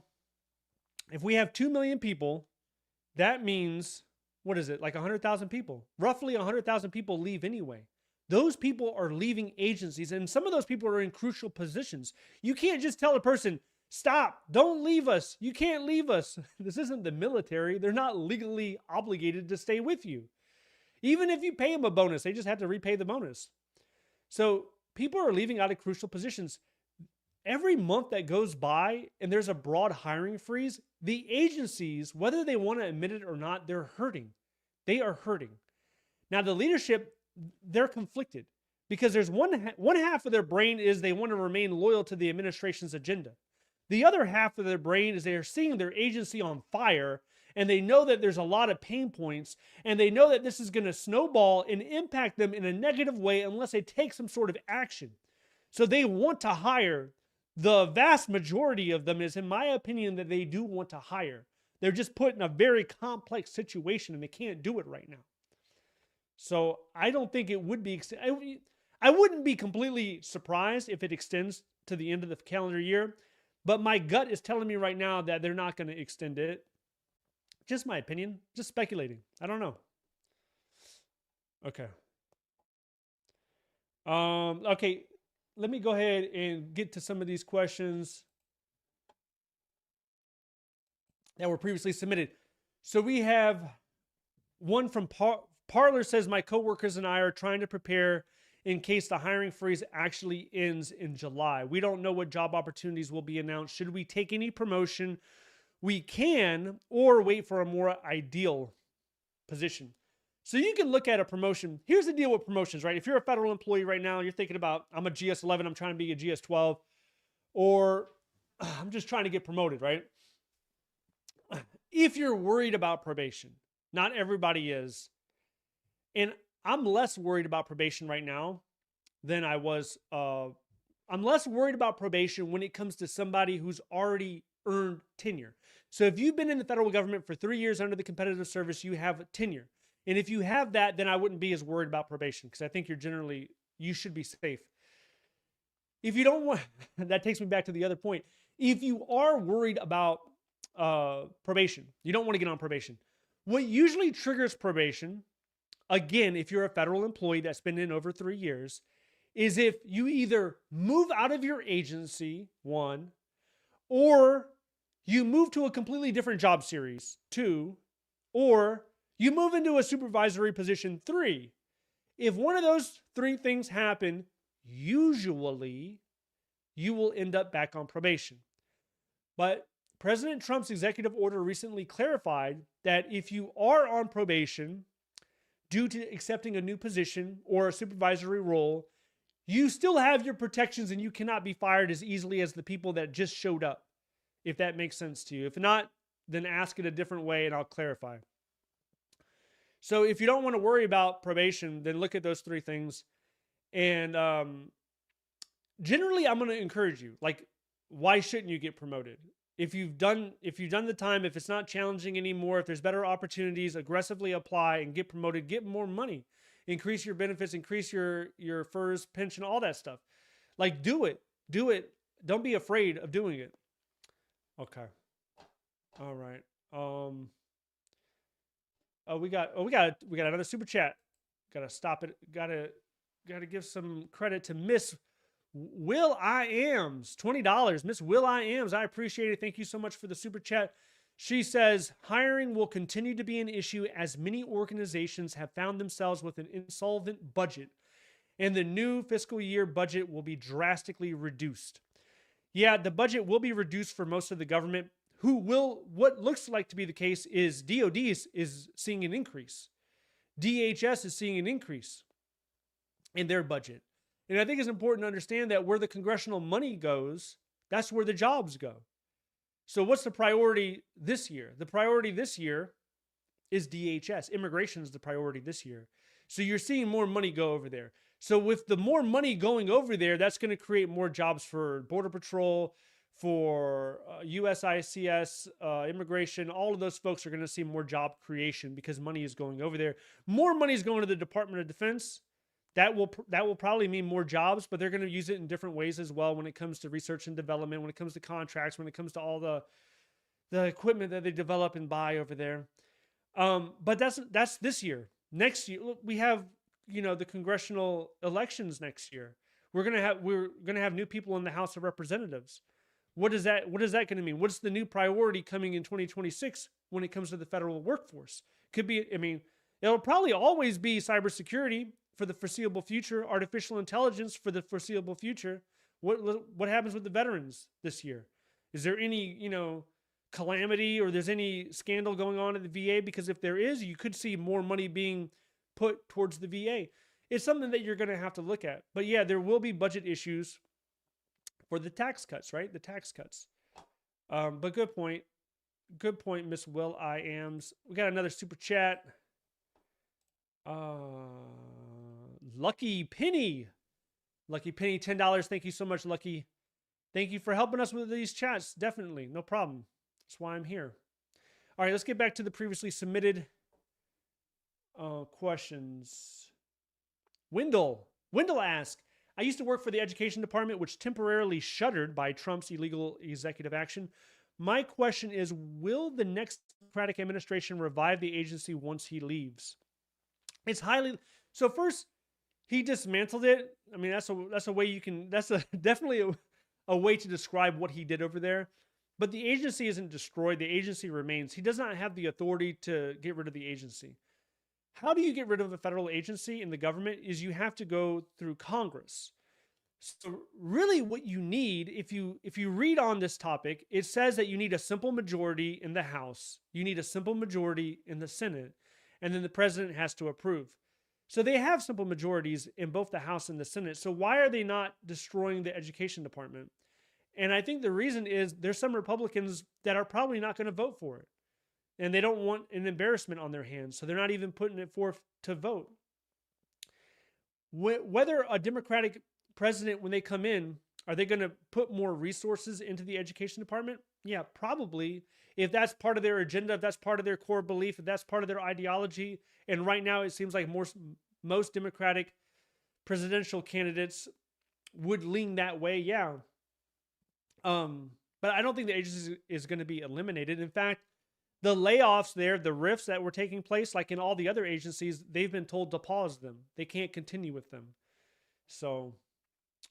if we have 2 million people, that means, what is it? Like 100,000 people. Roughly 100,000 people leave anyway. Those people are leaving agencies, and some of those people are in crucial positions. You can't just tell a person, stop, don't leave us. You can't leave us. This isn't the military. They're not legally obligated to stay with you. Even if you pay them a bonus, they just have to repay the bonus. So people are leaving out of crucial positions. Every month that goes by and there's a broad hiring freeze, the agencies, whether they want to admit it or not, they're hurting. They are hurting. Now, the leadership, they're conflicted because there's one half of their brain is they want to remain loyal to the administration's agenda. The other half of their brain is they are seeing their agency on fire, and they know that there's a lot of pain points, and they know that this is going to snowball and impact them in a negative way unless they take some sort of action. So they want to hire. The vast majority of them is, in my opinion, that they do want to hire. They're just put in a very complex situation, and they can't do it right now. So I don't think it would be. I wouldn't be completely surprised if it extends to the end of the calendar year, but my gut is telling me right now that they're not going to extend it. Just my opinion. Just speculating. I don't know. Okay. Okay. Let me go ahead and get to some of these questions that were previously submitted. So we have one from Parlor says, my coworkers and I are trying to prepare in case the hiring freeze actually ends in July. We don't know what job opportunities will be announced. Should we take any promotion we can, or wait for a more ideal position? So you can look at a promotion. Here's the deal with promotions, right? If you're a federal employee right now, you're thinking about, I'm a GS11, I'm trying to be a GS12, or I'm just trying to get promoted, right? If you're worried about probation, not everybody is. And I'm less worried about probation right now than I was. I'm less worried about probation when it comes to somebody who's already earned tenure. So if you've been in the federal government for 3 years under the competitive service, you have tenure. And if you have that, then I wouldn't be as worried about probation because I think you should be safe. If you don't want, that takes me back to the other point. If you are worried about probation, you don't want to get on probation. What usually triggers probation, again, if you're a federal employee that's been in over 3 years, is if you either move out of your agency, 1, or you move to a completely different job series, 2, or you move into a supervisory position, 3. If one of those 3 things happen, usually you will end up back on probation. But President Trump's executive order recently clarified that if you are on probation due to accepting a new position or a supervisory role, you still have your protections and you cannot be fired as easily as the people that just showed up, if that makes sense to you. If not, then ask it a different way and I'll clarify. So if you don't want to worry about probation, then look at those 3 things. And generally I'm going to encourage you. Like, why shouldn't you get promoted? If you've done the time, if it's not challenging anymore, if there's better opportunities, aggressively apply and get promoted, get more money, increase your benefits, increase your FERS, pension, all that stuff. Like, do it. Do it. Don't be afraid of doing it. Okay. All right. We got another super chat. Gotta stop it. Gotta give some credit to Miss Will I Ams, $20. Miss Will I Ams, I appreciate it. Thank you so much for the super chat. She says, hiring will continue to be an issue as many organizations have found themselves with an insolvent budget, and the new fiscal year budget will be drastically reduced. Yeah, the budget will be reduced for most of the government. What looks like to be the case is DOD is seeing an increase. DHS is seeing an increase in their budget. And I think it's important to understand that where the congressional money goes, that's where the jobs go. So what's the priority this year? The priority this year is DHS. Immigration is the priority this year. So you're seeing more money go over there. So with the more money going over there, that's going to create more jobs for Border Patrol, for USICS, immigration. All of those folks are going to see more job creation because money is going over there. More money is going to the Department of Defense. That will probably mean more jobs, but they're going to use it in different ways as well when it comes to research and development, when it comes to contracts, when it comes to all the equipment that they develop and buy over there. But that's this year. Next year, we have, the congressional elections next year. We're going to have new people in the House of Representatives. What is that going to mean? What's the new priority coming in 2026 when it comes to the federal workforce? Could be, it'll probably always be cybersecurity for the foreseeable future, artificial intelligence for the foreseeable future. What happens with the veterans this year? Is there any, calamity or there's any scandal going on at the VA? Because if there is, you could see more money being put towards the VA. It's something that you're going to have to look at. But yeah, there will be budget issues for the tax cuts, right? The tax cuts. But good point. Good point, Miss Will I Ams. We got another super chat. Lucky Penny, $10. Thank you so much, Lucky. Thank you for helping us with these chats. Definitely, no problem. That's why I'm here. All right, let's get back to the previously submitted questions. Wendell asks, I used to work for the education department, which temporarily shuttered by Trump's illegal executive action. My question is, will the next Democratic administration revive the agency once he leaves? So first, he dismantled it. That's a way you can, definitely a way to describe what he did over there. But the agency isn't destroyed. The agency remains. He does not have the authority to get rid of the agency. How do you get rid of a federal agency in the government is you have to go through Congress. So really what you need, if you read on this topic, it says that you need a simple majority in the House. You need a simple majority in the Senate. And then the president has to approve. So they have simple majorities in both the House and the Senate. So why are they not destroying the education department? And I think the reason is there's some Republicans that are probably not going to vote for it. And they don't want an embarrassment on their hands. So they're not even putting it forth to vote. Whether a Democratic president, when they come in, are they going to put more resources into the education department? Yeah, probably. If that's part of their agenda, if that's part of their core belief, if that's part of their ideology. And right now it seems like most Democratic presidential candidates would lean that way. Yeah. But I don't think the agency is going to be eliminated. In fact, the layoffs there, the rifts that were taking place, like in all the other agencies, they've been told to pause them. They can't continue with them. So,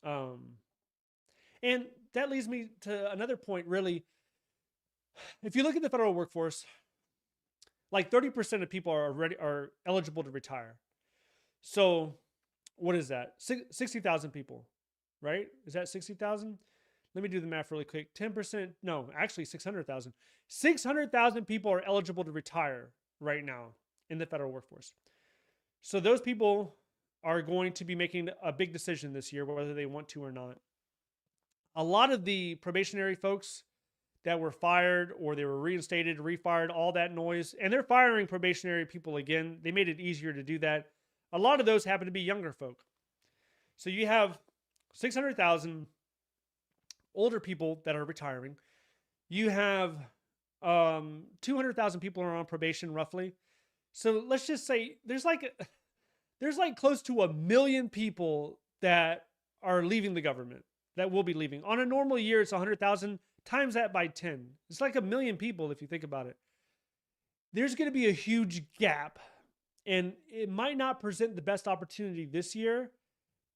and that leads me to another point, really. If you look at the federal workforce, like 30% of people are eligible to retire. So what is that? 60,000 people, right? Is that 60,000? Let me do the math really quick. 10%, no, actually 600,000. 600,000 people are eligible to retire right now in the federal workforce. So those people are going to be making a big decision this year, whether they want to or not. A lot of the probationary folks that were fired or they were reinstated, refired, all that noise, and they're firing probationary people again. They made it easier to do that. A lot of those happen to be younger folk. So you have 600,000 older people that are retiring. You have 200,000 people are on probation roughly. So let's just say there's like close to 1 million people that are leaving the government, that will be leaving. On a normal year, it's 100,000. Times that by 10. It's like 1 million people if you think about it. There's going to be a huge gap, and it might not present the best opportunity this year,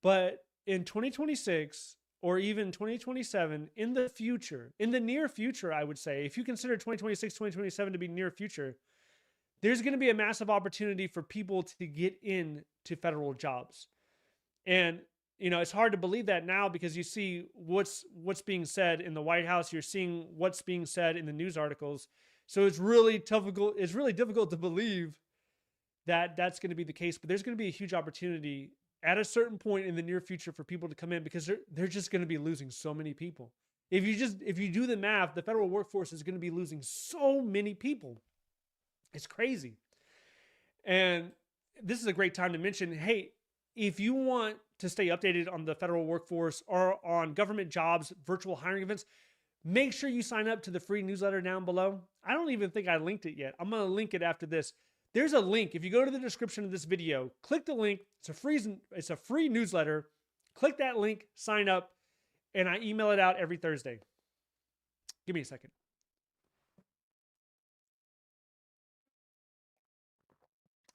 but in 2026 or even 2027, in the future, in the near future, I would say, if you consider 2026, 2027 to be near future, there's going to be a massive opportunity for people to get into federal jobs. And it's hard to believe that now because you see what's being said in the White House. You're seeing what's being said in the news articles. So it's really difficult. It's really difficult to believe that that's going to be the case. But there's going to be a huge opportunity at a certain point in the near future for people to come in because they're just going to be losing so many people. If you do the math, the federal workforce is going to be losing so many people. It's crazy. And this is a great time to mention, hey, if you want to stay updated on the federal workforce or on government jobs, virtual hiring events, make sure you sign up to the free newsletter down below. I don't even think I linked it yet. I'm going to link it after this. There's a link. If you go to the description of this video, click the link. It's a free newsletter. Click that link, sign up, and I email it out every Thursday. Give me a second.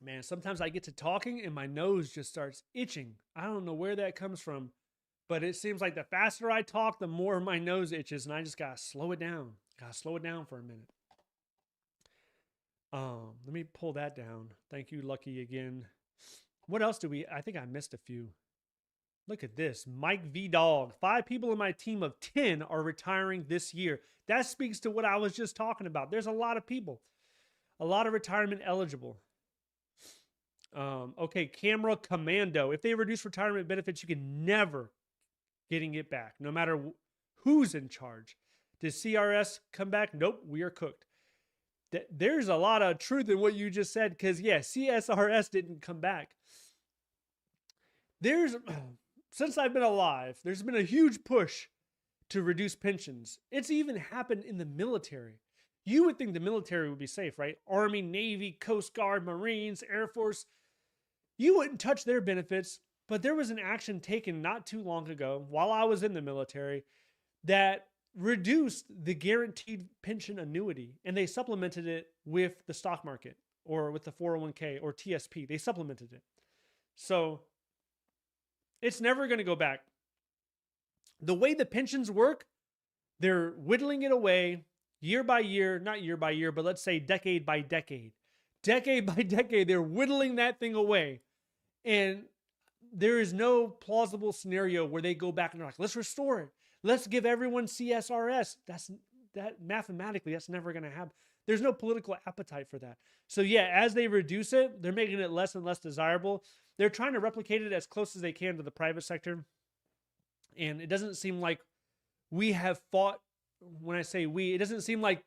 Man, sometimes I get to talking and my nose just starts itching. I don't know where that comes from, but it seems like the faster I talk, the more my nose itches, and I just gotta slow it down. Gotta slow it down for a minute. Let me pull that down. Thank you, Lucky, again. What else do we? I think I missed a few. Look at this. Mike V. Dog. 5 people in my team of 10 are retiring this year. That speaks to what I was just talking about. There's a lot of people. A lot of retirement eligible. Okay, Camera Commando. If they reduce retirement benefits, you can never getting it back, no matter who's in charge. Does CRS come back? Nope, we are cooked. There's a lot of truth in what you just said, because yeah, CSRS didn't come back. Since I've been alive, there's been a huge push to reduce pensions. It's even happened in the military. You would think the military would be safe, right? Army, Navy, Coast Guard, Marines, Air Force. You wouldn't touch their benefits, but there was an action taken not too long ago while I was in the military that reduced the guaranteed pension annuity, and they supplemented it with the stock market or with the 401k or TSP. They supplemented it. So it's never going to go back. The way the pensions work, they're whittling it away year by year, not year by year, but let's say decade by decade. Decade by decade, they're whittling that thing away. And there is no plausible scenario where they go back and they're like, let's restore it. Let's give everyone CSRS. Mathematically, that's never going to happen. There's no political appetite for that. So yeah, as they reduce it, they're making it less and less desirable. They're trying to replicate it as close as they can to the private sector. And it doesn't seem like we have fought. When I say we, it doesn't seem like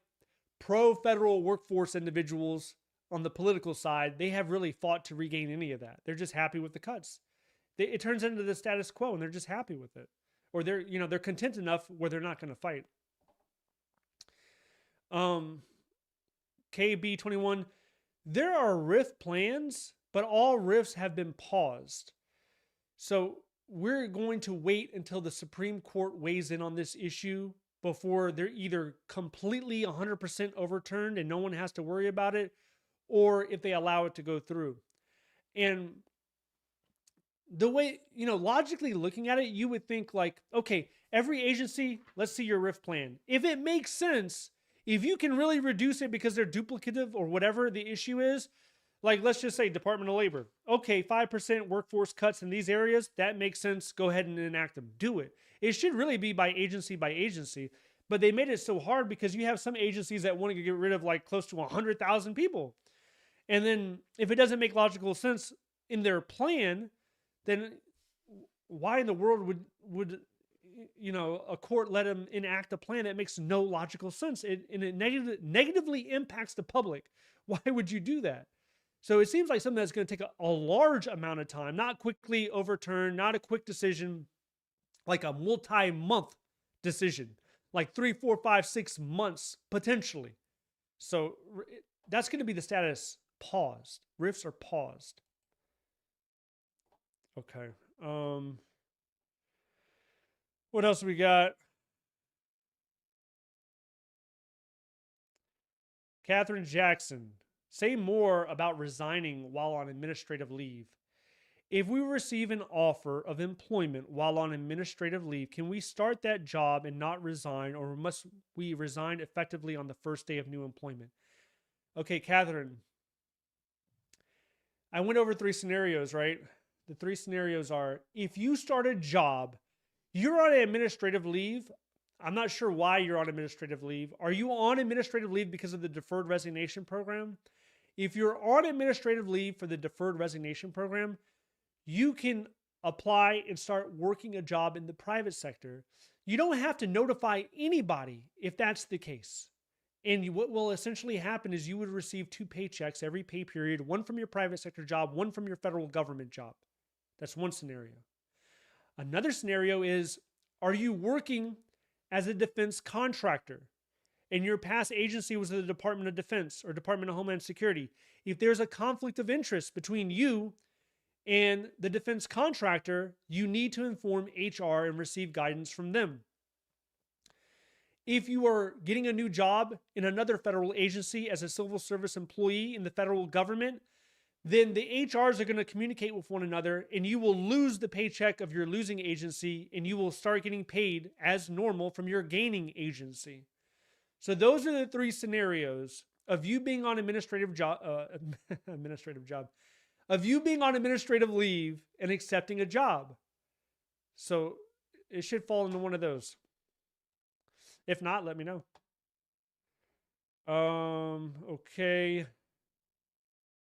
pro-federal workforce individuals on the political side, they have really fought to regain any of that. They're just happy with the cuts. It turns into the status quo, and they're just happy with it. Or they're content enough where they're not going to fight. KB21, there are RIF plans, but all RIFs have been paused. So we're going to wait until the Supreme Court weighs in on this issue before they're either completely 100% overturned and no one has to worry about it, or if they allow it to go through. And the way, logically looking at it, you would think like, okay, every agency, let's see your RIF plan. If it makes sense, if you can really reduce it because they're duplicative or whatever the issue is, like let's just say Department of Labor. Okay, 5% workforce cuts in these areas, that makes sense. Go ahead and enact them. Do it. It should really be by agency, but they made it so hard because you have some agencies that want to get rid of like close to 100,000 people. And then if it doesn't make logical sense in their plan, then why in the world would a court let them enact a plan that makes no logical sense? And it negatively impacts the public. Why would you do that? So it seems like something that's going to take a large amount of time, not quickly overturned, not a quick decision. like a multi-month decision, like 3, 4, 5, 6 months potentially. So that's going to be the status paused. RIFs are paused. Okay. What else we got? Catherine Jackson. Say more about resigning while on administrative leave. If we receive an offer of employment while on administrative leave, can we start that job and not resign, or must we resign effectively on the first day of new employment? Okay, Catherine, I went over 3 scenarios, right? The 3 scenarios are, if you start a job, you're on administrative leave. I'm not sure why you're on administrative leave. Are you on administrative leave because of the deferred resignation program? If you're on administrative leave for the deferred resignation program, you can apply and start working a job in the private sector. You don't have to notify anybody if that's the case. And what will essentially happen is you would receive 2 paychecks every pay period, one from your private sector job, one from your federal government job. That's one scenario. Another scenario is, are you working as a defense contractor and your past agency was the Department of Defense or Department of Homeland Security? If there's a conflict of interest between you and the defense contractor, you need to inform HR and receive guidance from them. If you are getting a new job in another federal agency as a civil service employee in the federal government, then the HRs are going to communicate with one another, and you will lose the paycheck of your losing agency, and you will start getting paid as normal from your gaining agency. So those are the 3 scenarios of you being on administrative job, of you being on administrative leave and accepting a job. So it should fall into one of those. If not, let me know. Okay.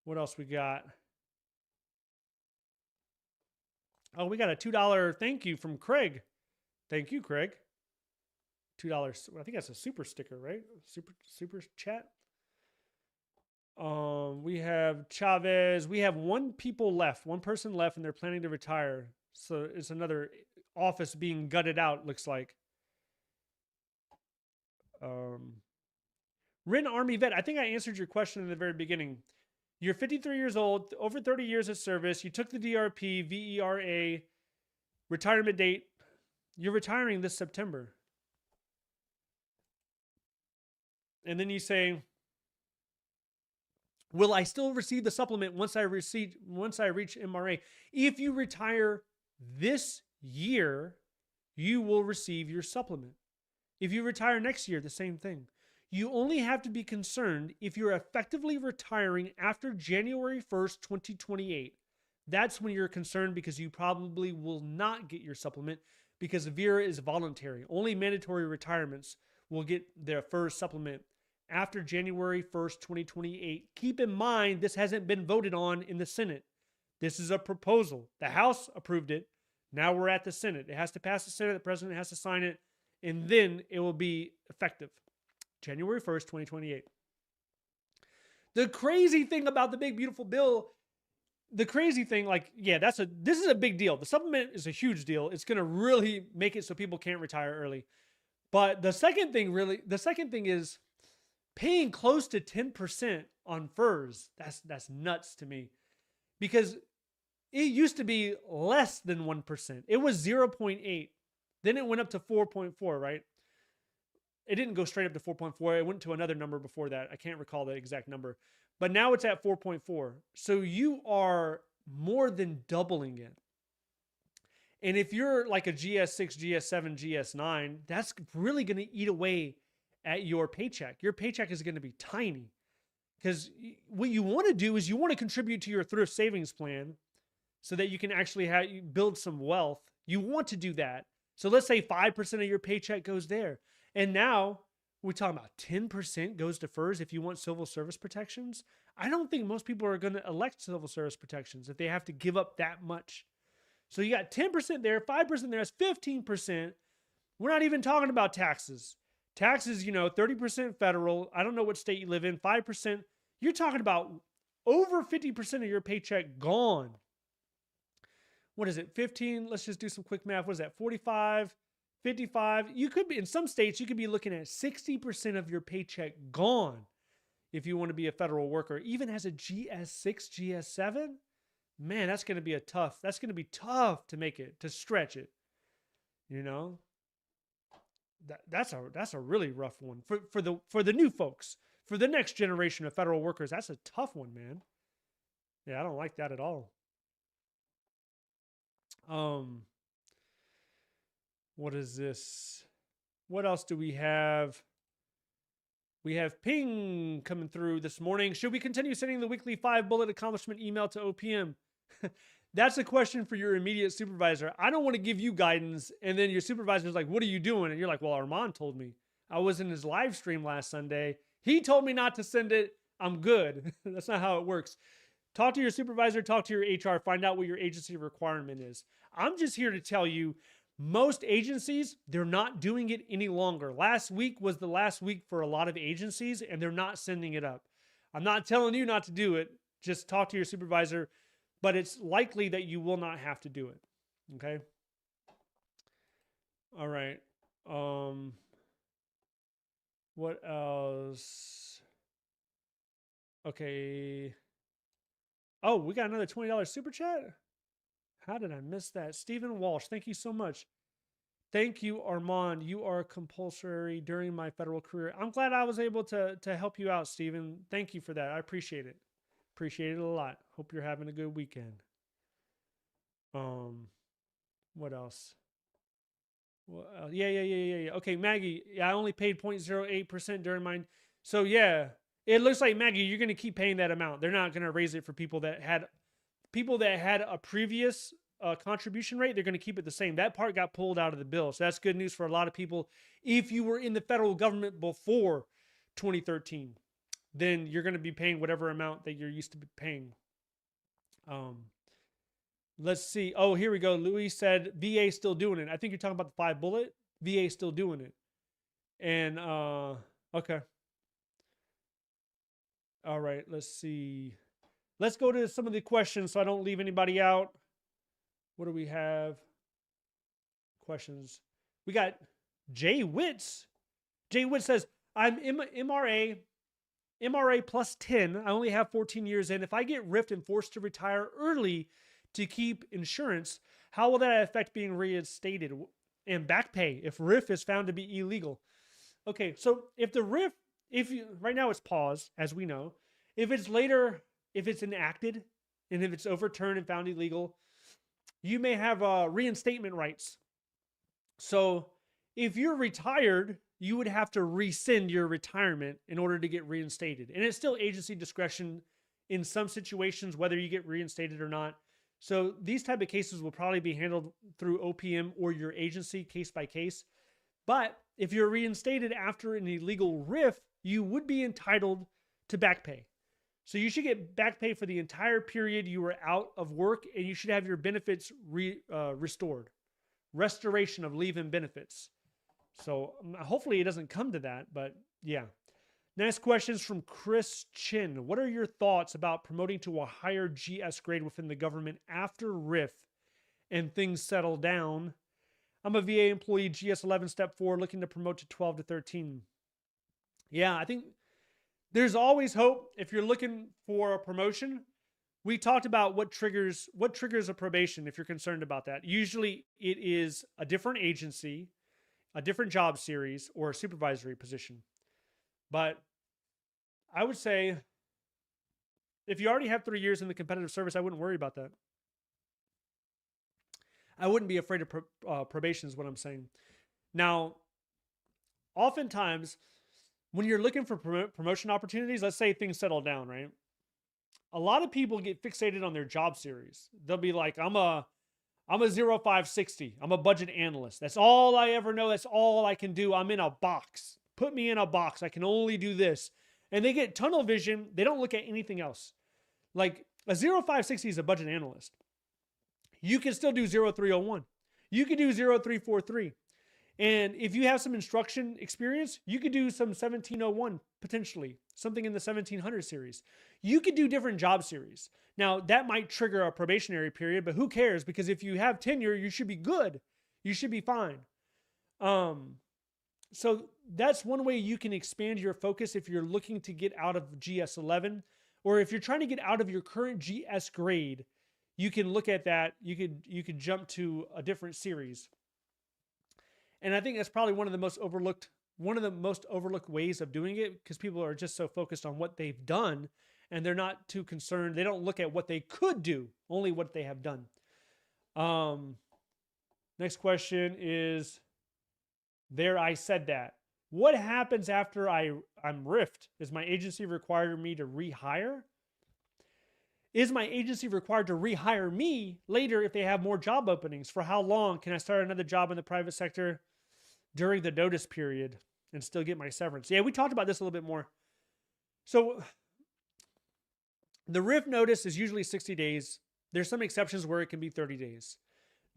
What else we got? Oh, we got a $2 thank you from Craig. Thank you, Craig. $2. I think that's a super sticker, right? Super chat. We have Chavez. We have 1 person left, and they're planning to retire. So it's another office being gutted out, looks like. Rin Army Vet, I think I answered your question in the very beginning. You're 53 years old, over 30 years of service. You took the DRP, VERA, retirement date. You're retiring this September. And then you say, will I still receive the supplement once I reach MRA? If you retire this year, you will receive your supplement. If you retire next year, the same thing. You only have to be concerned if you're effectively retiring after January 1st, 2028. That's when you're concerned, because you probably will not get your supplement, because VERA is voluntary. Only mandatory retirements will get their first supplement after January 1st, 2028. Keep in mind, this hasn't been voted on in the Senate. This is a proposal. The House approved it. Now we're at the Senate. It has to pass the Senate. The president has to sign it, and then it will be effective. January 1st, 2028. The crazy thing about the big, beautiful bill, this is a big deal. The supplement is a huge deal. It's going to really make it so people can't retire early. But the second thing is paying close to 10% on FERS. That's nuts to me, because it used to be less than 1%. It was 0.8. Then it went up to 4.4, right? It didn't go straight up to 4.4. It went to another number before that. I can't recall the exact number. But now it's at 4.4. So you are more than doubling it. And if you're like a GS6, GS7, GS9, that's really going to eat away at your paycheck. Your paycheck is going to be tiny. Because what you want to do is you want to contribute to your thrift savings plan so that you can actually build some wealth. You want to do that. So let's say 5% of your paycheck goes there. And now we're talking about 10% goes to FERS if you want civil service protections. I don't think most people are going to elect civil service protections if they have to give up that much. So you got 10% there, 5% there, that's 15%. We're not even talking about taxes. Taxes, 30% federal. I don't know what state you live in, 5%. You're talking about over 50% of your paycheck gone. what is it? 15. Let's just do some quick math. What is that? 45, 55. You could be, in some states, you could be looking at 60% of your paycheck gone if you want to be a federal worker. Even as a GS6, GS7, man, that's going to be tough to make it, to stretch it. You know, that's a really rough one for the new folks, for the next generation of federal workers. That's a tough one, man. Yeah, I don't like that at all. What is this? What else do we have? We have ping coming through this morning. Should we continue sending the weekly 5-bullet accomplishment email to OPM? That's a question for your immediate supervisor. I don't want to give you guidance, and then your supervisor's like, what are you doing? And you're like, well, Armand told me. I was in his live stream last Sunday. He told me not to send it. I'm good. That's not how it works. Talk to your supervisor, talk to your HR, find out what your agency requirement is. I'm just here to tell you, most agencies, they're not doing it any longer. Last week was the last week for a lot of agencies, and they're not sending it up. I'm not telling you not to do it. Just talk to your supervisor. But it's likely that you will not have to do it. Okay? All right. What else? Okay. Oh, we got another $20 super chat? How did I miss that? Stephen Walsh, thank you so much. Thank you, Armand. You are compulsory during my federal career. I'm glad I was able to help you out, Stephen. Thank you for that. I appreciate it. Appreciate it a lot. Hope you're having a good weekend. What else? Well, yeah. Okay, Maggie. Yeah, I only paid 0.08% during mine. So yeah, it looks like, Maggie, you're going to keep paying that amount. They're not going to raise it for people that had a previous contribution rate. They're going to keep it the same. That part got pulled out of the bill. So that's good news for a lot of people. If you were in the federal government before 2013, then you're going to be paying whatever amount that you're used to be paying. Let's see. Oh, here we go. Louis said VA still doing it. I think you're talking about the 5-bullet. VA still doing it. And okay. All right, let's see. Let's go to some of the questions so I don't leave anybody out. What do we have? Questions. We got Jay Witz. Jay Witz says, I'm MRA plus 10. I only have 14 years in. If I get riffed and forced to retire early to keep insurance, how will that affect being reinstated? And back pay if RIF is found to be illegal? Okay, so if the RIF, right now it's paused, as we know. If it's enacted, and if it's overturned and found illegal, you may have reinstatement rights. So if you're retired, you would have to rescind your retirement in order to get reinstated. And it's still agency discretion in some situations whether you get reinstated or not. So these type of cases will probably be handled through OPM or your agency case by case. But if you're reinstated after an illegal RIF, you would be entitled to back pay. So you should get back pay for the entire period you were out of work, and you should have your benefits restored. Restoration of leave and benefits. So hopefully it doesn't come to that, but yeah. Next question is from Chris Chin. What are your thoughts about promoting to a higher GS grade within the government after RIF and things settle down? I'm a VA employee, GS 11 step 4, looking to promote to 12 to 13. Yeah, I think there's always hope if you're looking for a promotion. We talked about what triggers a probation if you're concerned about that. Usually it is a different agency, a different job series, or a supervisory position. But I would say if you already have 3 years in the competitive service, I wouldn't worry about that. I wouldn't be afraid of probation is what I'm saying. Now, oftentimes, when you're looking for promotion opportunities, let's say things settle down, right? A lot of people get fixated on their job series. They'll be like, I'm a 0560. I'm a budget analyst. That's all I ever know. That's all I can do. I'm in a box. Put me in a box. I can only do this. And they get tunnel vision. They don't look at anything else. Like a 0560 is a budget analyst. You can still do 0301. You can do 0343. And if you have some instruction experience, you could do some 1701 potentially, something in the 1700 series. You could do different job series. Now, that might trigger a probationary period, but who cares? Because if you have tenure, you should be good. You should be fine. So that's one way you can expand your focus if you're looking to get out of GS11, or if you're trying to get out of your current GS grade, you can look at that. You could jump to a different series. And I think that's probably one of the most overlooked ways of doing it, because people are just so focused on what they've done and they're not too concerned. They don't look at what they could do, only what they have done. Next question is, there I said that. What happens after I'm riffed? Is my agency requiring me to rehire? Is my agency required to rehire me later if they have more job openings? For how long can I start another job in the private sector during the notice period and still get my severance? Yeah, we talked about this a little bit more. So the RIF notice is usually 60 days. There's some exceptions where it can be 30 days.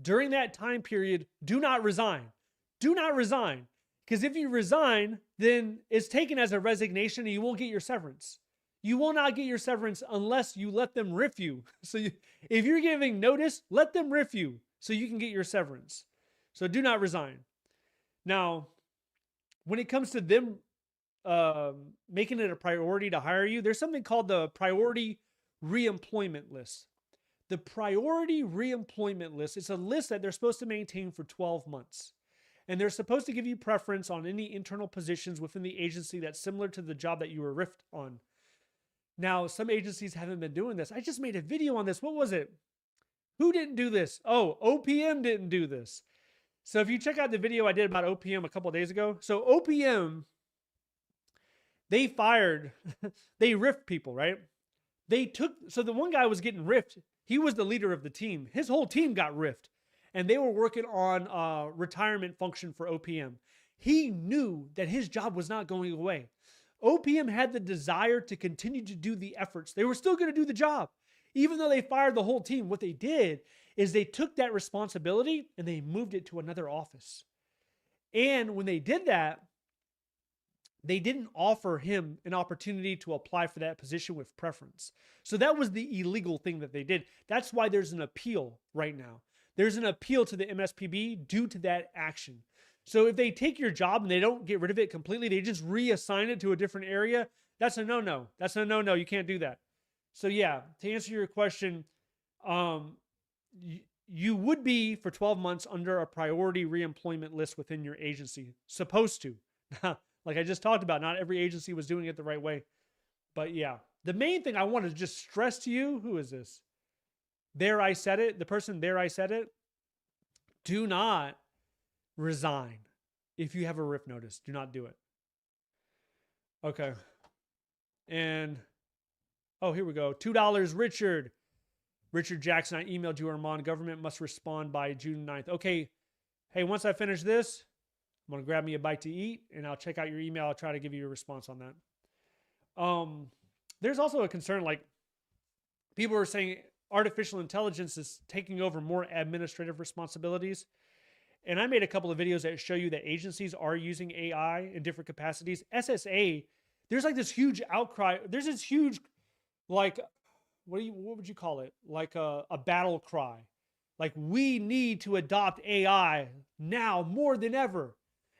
During that time period, do not resign. Do not resign. Because if you resign, then it's taken as a resignation and you won't get your severance. You will not get your severance unless you let them RIF you. So if you're giving notice, let them RIF you so you can get your severance. So do not resign. Now, when it comes to them making it a priority to hire you, there's something called the priority reemployment list. The priority reemployment list is a list that they're supposed to maintain for 12 months. And they're supposed to give you preference on any internal positions within the agency that's similar to the job that you were RIFed on. Now, some agencies haven't been doing this. I just made a video on this. What was it? Who didn't do this? Oh, OPM didn't do this. So if you check out the video I did about OPM a couple of days ago. So OPM, they fired, they RIFed people, right? So the one guy was getting RIFed. He was the leader of the team. His whole team got RIFed. And they were working on a retirement function for OPM. He knew that his job was not going away. OPM had the desire to continue to do the efforts. They were still going to do the job. Even though they fired the whole team, what they did is they took that responsibility and they moved it to another office. And when they did that, they didn't offer him an opportunity to apply for that position with preference. So that was the illegal thing that they did. That's why there's an appeal right now. There's an appeal to the MSPB due to that action. So if they take your job and they don't get rid of it completely, they just reassign it to a different area, that's a no-no. That's a no-no. You can't do that. So yeah, to answer your question, you would be for 12 months under a priority reemployment list within your agency. Supposed to. Like I just talked about, not every agency was doing it the right way. But yeah, the main thing I want to just stress to you, who is this? There I said it. The person there I said it. Do not resign if you have a RIF notice. Do not do it. Okay. And, oh, here we go. $2, Richard. Richard Jackson, I emailed you, Armand. Government must respond by June 9th. Okay. Hey, once I finish this, I'm going to grab me a bite to eat, and I'll check out your email. I'll try to give you a response on that. There's also a concern, like, people are saying artificial intelligence is taking over more administrative responsibilities. And I made a couple of videos that show you that agencies are using AI in different capacities. SSA, there's like this huge outcry. There's this huge, like, what would you call it? Like a battle cry. Like, we need to adopt AI now more than ever.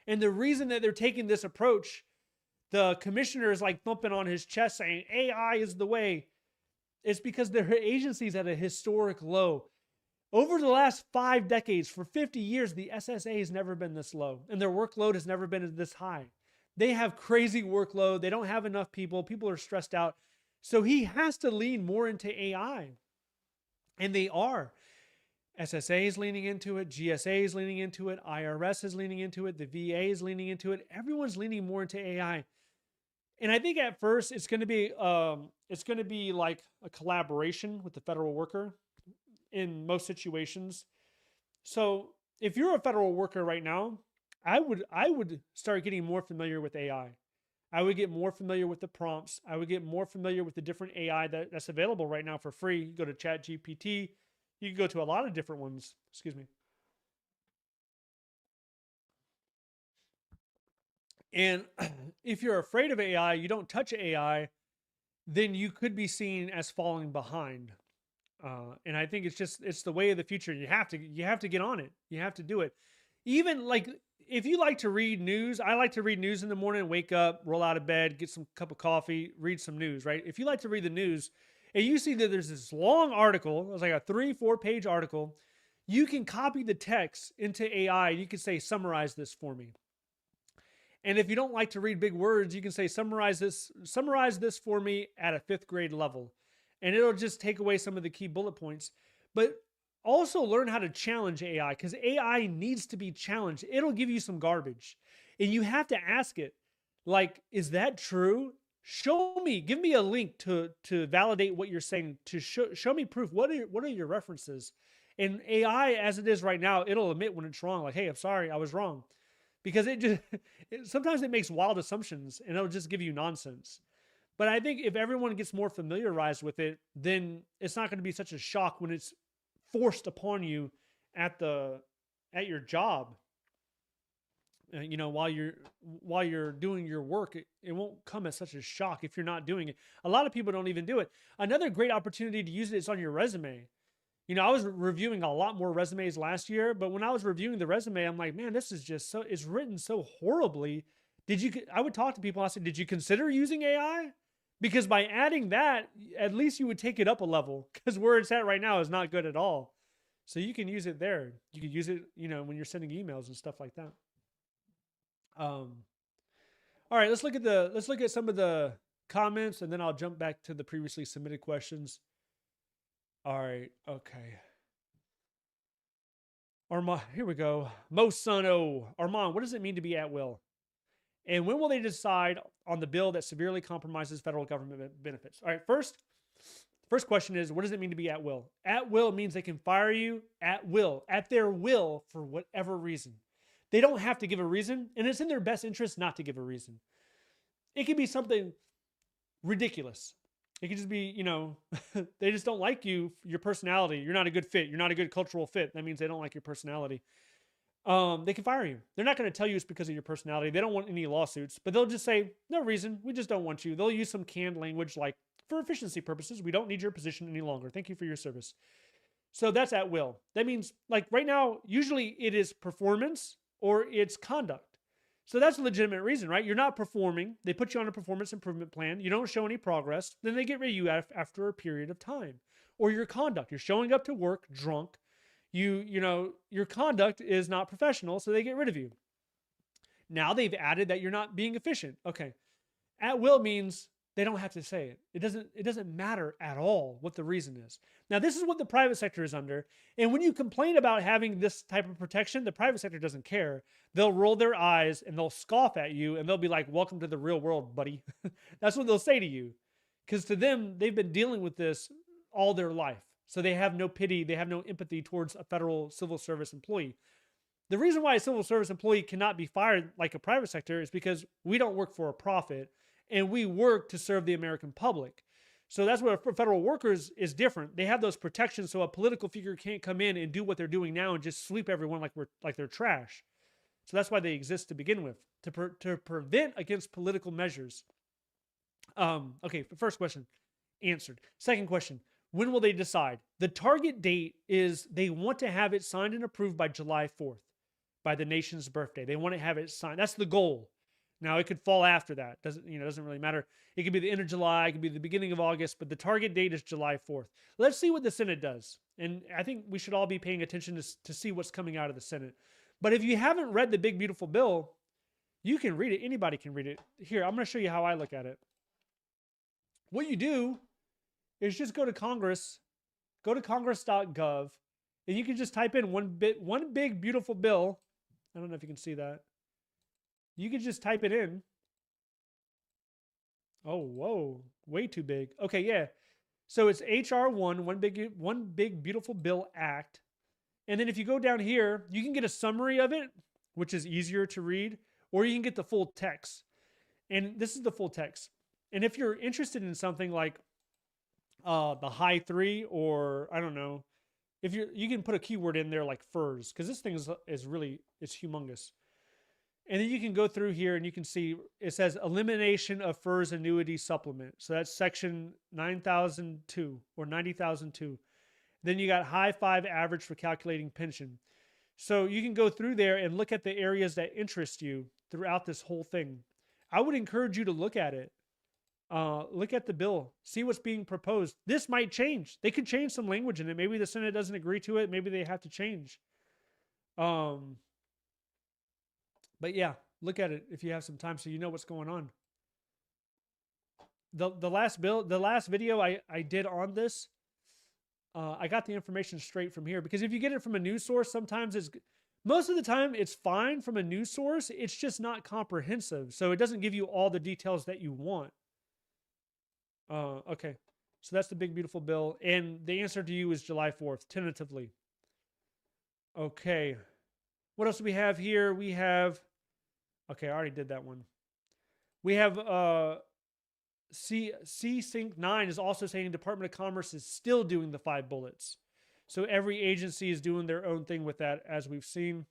And the reason that they're taking this approach, the commissioner is like thumping on his chest saying AI is the way. It's because their agency's at a historic low. Over the last 5 decades, for 50 years, the SSA has never been this low, and their workload has never been this high. They have crazy workload. They don't have enough people. People are stressed out. So he has to lean more into AI. And they are. SSA is leaning into it. GSA is leaning into it. IRS is leaning into it. The VA is leaning into it. Everyone's leaning more into AI. And I think at first it's going to be like a collaboration with the federal worker in most situations. So if you're a federal worker right now, I would start getting more familiar with AI. I would get more familiar with the prompts. I would get more familiar with the different AI that's available right now for free. You go to ChatGPT. You can go to a lot of different ones. Excuse me. And if you're afraid of AI, you don't touch AI, then you could be seen as falling behind. And I think it's the way of the future. You have to get on it. You have to do it. Even like if you like to read news, I like to read news in the morning, wake up, roll out of bed, get some cup of coffee, read some news, right? If you like to read the news and you see that there's this long article, it's like a 3-4 page article, you can copy the text into AI. You can say, summarize this for me. And if you don't like to read big words, you can say, summarize this for me at a 5th grade level. And it'll just take away some of the key bullet points. But also learn how to challenge AI, because AI needs to be challenged. It'll give you some garbage. And you have to ask it, like, is that true? Show me, give me a link to validate what you're saying, to show me proof. What are your references? And AI, as it is right now, it'll admit when it's wrong. Like, hey, I'm sorry, I was wrong. Because sometimes it makes wild assumptions and it'll just give you nonsense. But I think if everyone gets more familiarized with it, then it's not going to be such a shock when it's forced upon you at your job. While you're doing your work, it won't come as such a shock if you're not doing it. A lot of people don't even do it. Another great opportunity to use it is on your resume. I was reviewing a lot more resumes last year, but when I was reviewing the resume, I'm like, man, this is just it's written so horribly. I would talk to people. I said, did you consider using AI? Because by adding that, at least you would take it up a level, because where it's at right now is not good at all. So you can use it there. You could use it, when you're sending emails and stuff like that. All right, let's look at some of the comments, and then I'll jump back to the previously submitted questions. All right, okay. Armand, here we go. Mo Armand, what does it mean to be at will? And when will they decide on the bill that severely compromises federal government benefits? All right, first question is, what does it mean to be at will? At will means they can fire you at will, at their will, for whatever reason. They don't have to give a reason, and it's in their best interest not to give a reason. It can be something ridiculous. It could just be, they just don't like you, your personality. You're not a good fit. You're not a good cultural fit. That means they don't like your personality. They can fire you. They're not going to tell you it's because of your personality. They don't want any lawsuits, but they'll just say, no reason. We just don't want you. They'll use some canned language like, for efficiency purposes, we don't need your position any longer. Thank you for your service. So that's at will. That means, like right now, usually it is performance or it's conduct. So that's a legitimate reason, right? You're not performing. They put you on a performance improvement plan. You don't show any progress. Then they get rid of you after a period of time. Or your conduct. You're showing up to work drunk. Your conduct is not professional, so they get rid of you. Now they've added that you're not being efficient. Okay. At will means they don't have to say it. It doesn't matter at all what the reason is. Now, this is what the private sector is under. And when you complain about having this type of protection, the private sector doesn't care. They'll roll their eyes and they'll scoff at you and they'll be like, welcome to the real world, buddy. That's what they'll say to you. Because to them, they've been dealing with this all their life. So they have no pity. They have no empathy towards a federal civil service employee. The reason why a civil service employee cannot be fired like a private sector is because we don't work for a profit. And we work to serve the American public. So that's where federal workers is different. They have those protections so a political figure can't come in and do what they're doing now and just sweep everyone like they're trash. So that's why they exist to begin with, to prevent against political measures. Okay, first question answered. Second question, when will they decide? The target date is they want to have it signed and approved by July 4th, by the nation's birthday. They want to have it signed. That's the goal. Now, it could fall after that. Doesn't really matter. It could be the end of July. It could be the beginning of August, but the target date is July 4th. Let's see what the Senate does. And I think we should all be paying attention to see what's coming out of the Senate. But if you haven't read the big, beautiful bill, you can read it. Anybody can read it. Here, I'm going to show you how I look at it. What you do is just go to Congress, go to congress.gov, and you can just type in one big, beautiful bill. I don't know if you can see that. You could just type it in. Oh, whoa, way too big. Okay, yeah. So it's HR 1, one big beautiful bill act. And then if you go down here, you can get a summary of it, which is easier to read, or you can get the full text. And this is the full text. And if you're interested in something like the high 3, or I don't know, you can put a keyword in there like furs, because this thing is humongous. And then you can go through here and you can see it says elimination of FERS annuity supplement. So that's section 9002 or 90,002. Then you got high five average for calculating pension. So you can go through there and look at the areas that interest you throughout this whole thing. I would encourage you to look at it. Look at the bill, see what's being proposed. This might change. They could change some language in it. Maybe the Senate doesn't agree to it. Maybe they have to change. But yeah, look at it if you have some time so you know what's going on. The last video I did on this, I got the information straight from here, because if you get it from a news source, sometimes most of the time it's fine from a news source. It's just not comprehensive. So it doesn't give you all the details that you want. Okay. So that's the big, beautiful bill. And the answer to you is July 4th, tentatively. Okay. What else do we have here? We have, okay, I already did that one. We have C-Sync 9 is also saying Department of Commerce is still doing the 5 bullets. So every agency is doing their own thing with that, as we've seen.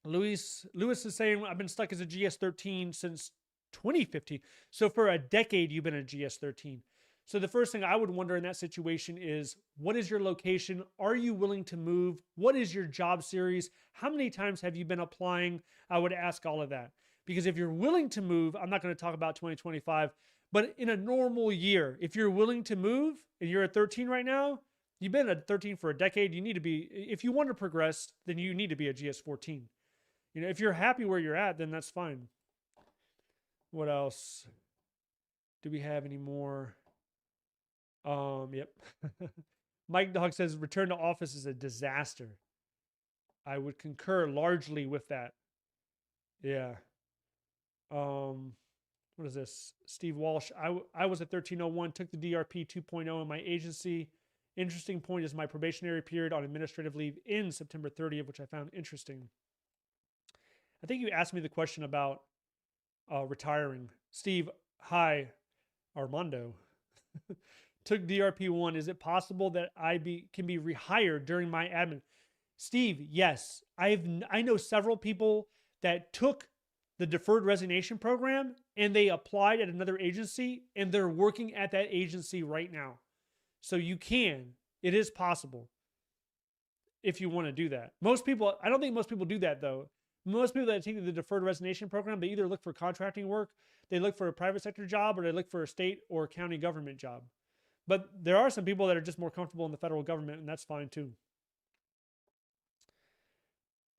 Lewis is saying, I've been stuck as a GS-13 since 2015. So for a decade, you've been a GS-13. So the first thing I would wonder in that situation is, what is your location? Are you willing to move? What is your job series? How many times have you been applying? I would ask all of that. Because if you're willing to move, I'm not going to talk about 2025, but in a normal year, if you're willing to move and you're at 13 right now, you've been at 13 for a decade, you need to be, if you want to progress, then you need to be a GS-14. You know, if you're happy where you're at, then that's fine. What else? Do we have any more? Yep. Mike Dog says return to office is a disaster. I would concur largely with that. Yeah. What is this? Steve Walsh. I was at 1301, took the DRP 2.0 in my agency. Interesting point is my probationary period on administrative leave in September 30th, which I found interesting. I think you asked me the question about retiring. Steve, hi, Armando. Took DRP 1. Is it possible that I can be rehired during my admin? Steve, yes. I know several people that took the deferred resignation program and they applied at another agency and they're working at that agency right now. So you can. It is possible if you want to do that. Most people, I don't think most people do that though. Most people that take the deferred resignation program, they either look for contracting work, they look for a private sector job, or they look for a state or county government job. But there are some people that are just more comfortable in the federal government, and that's fine too.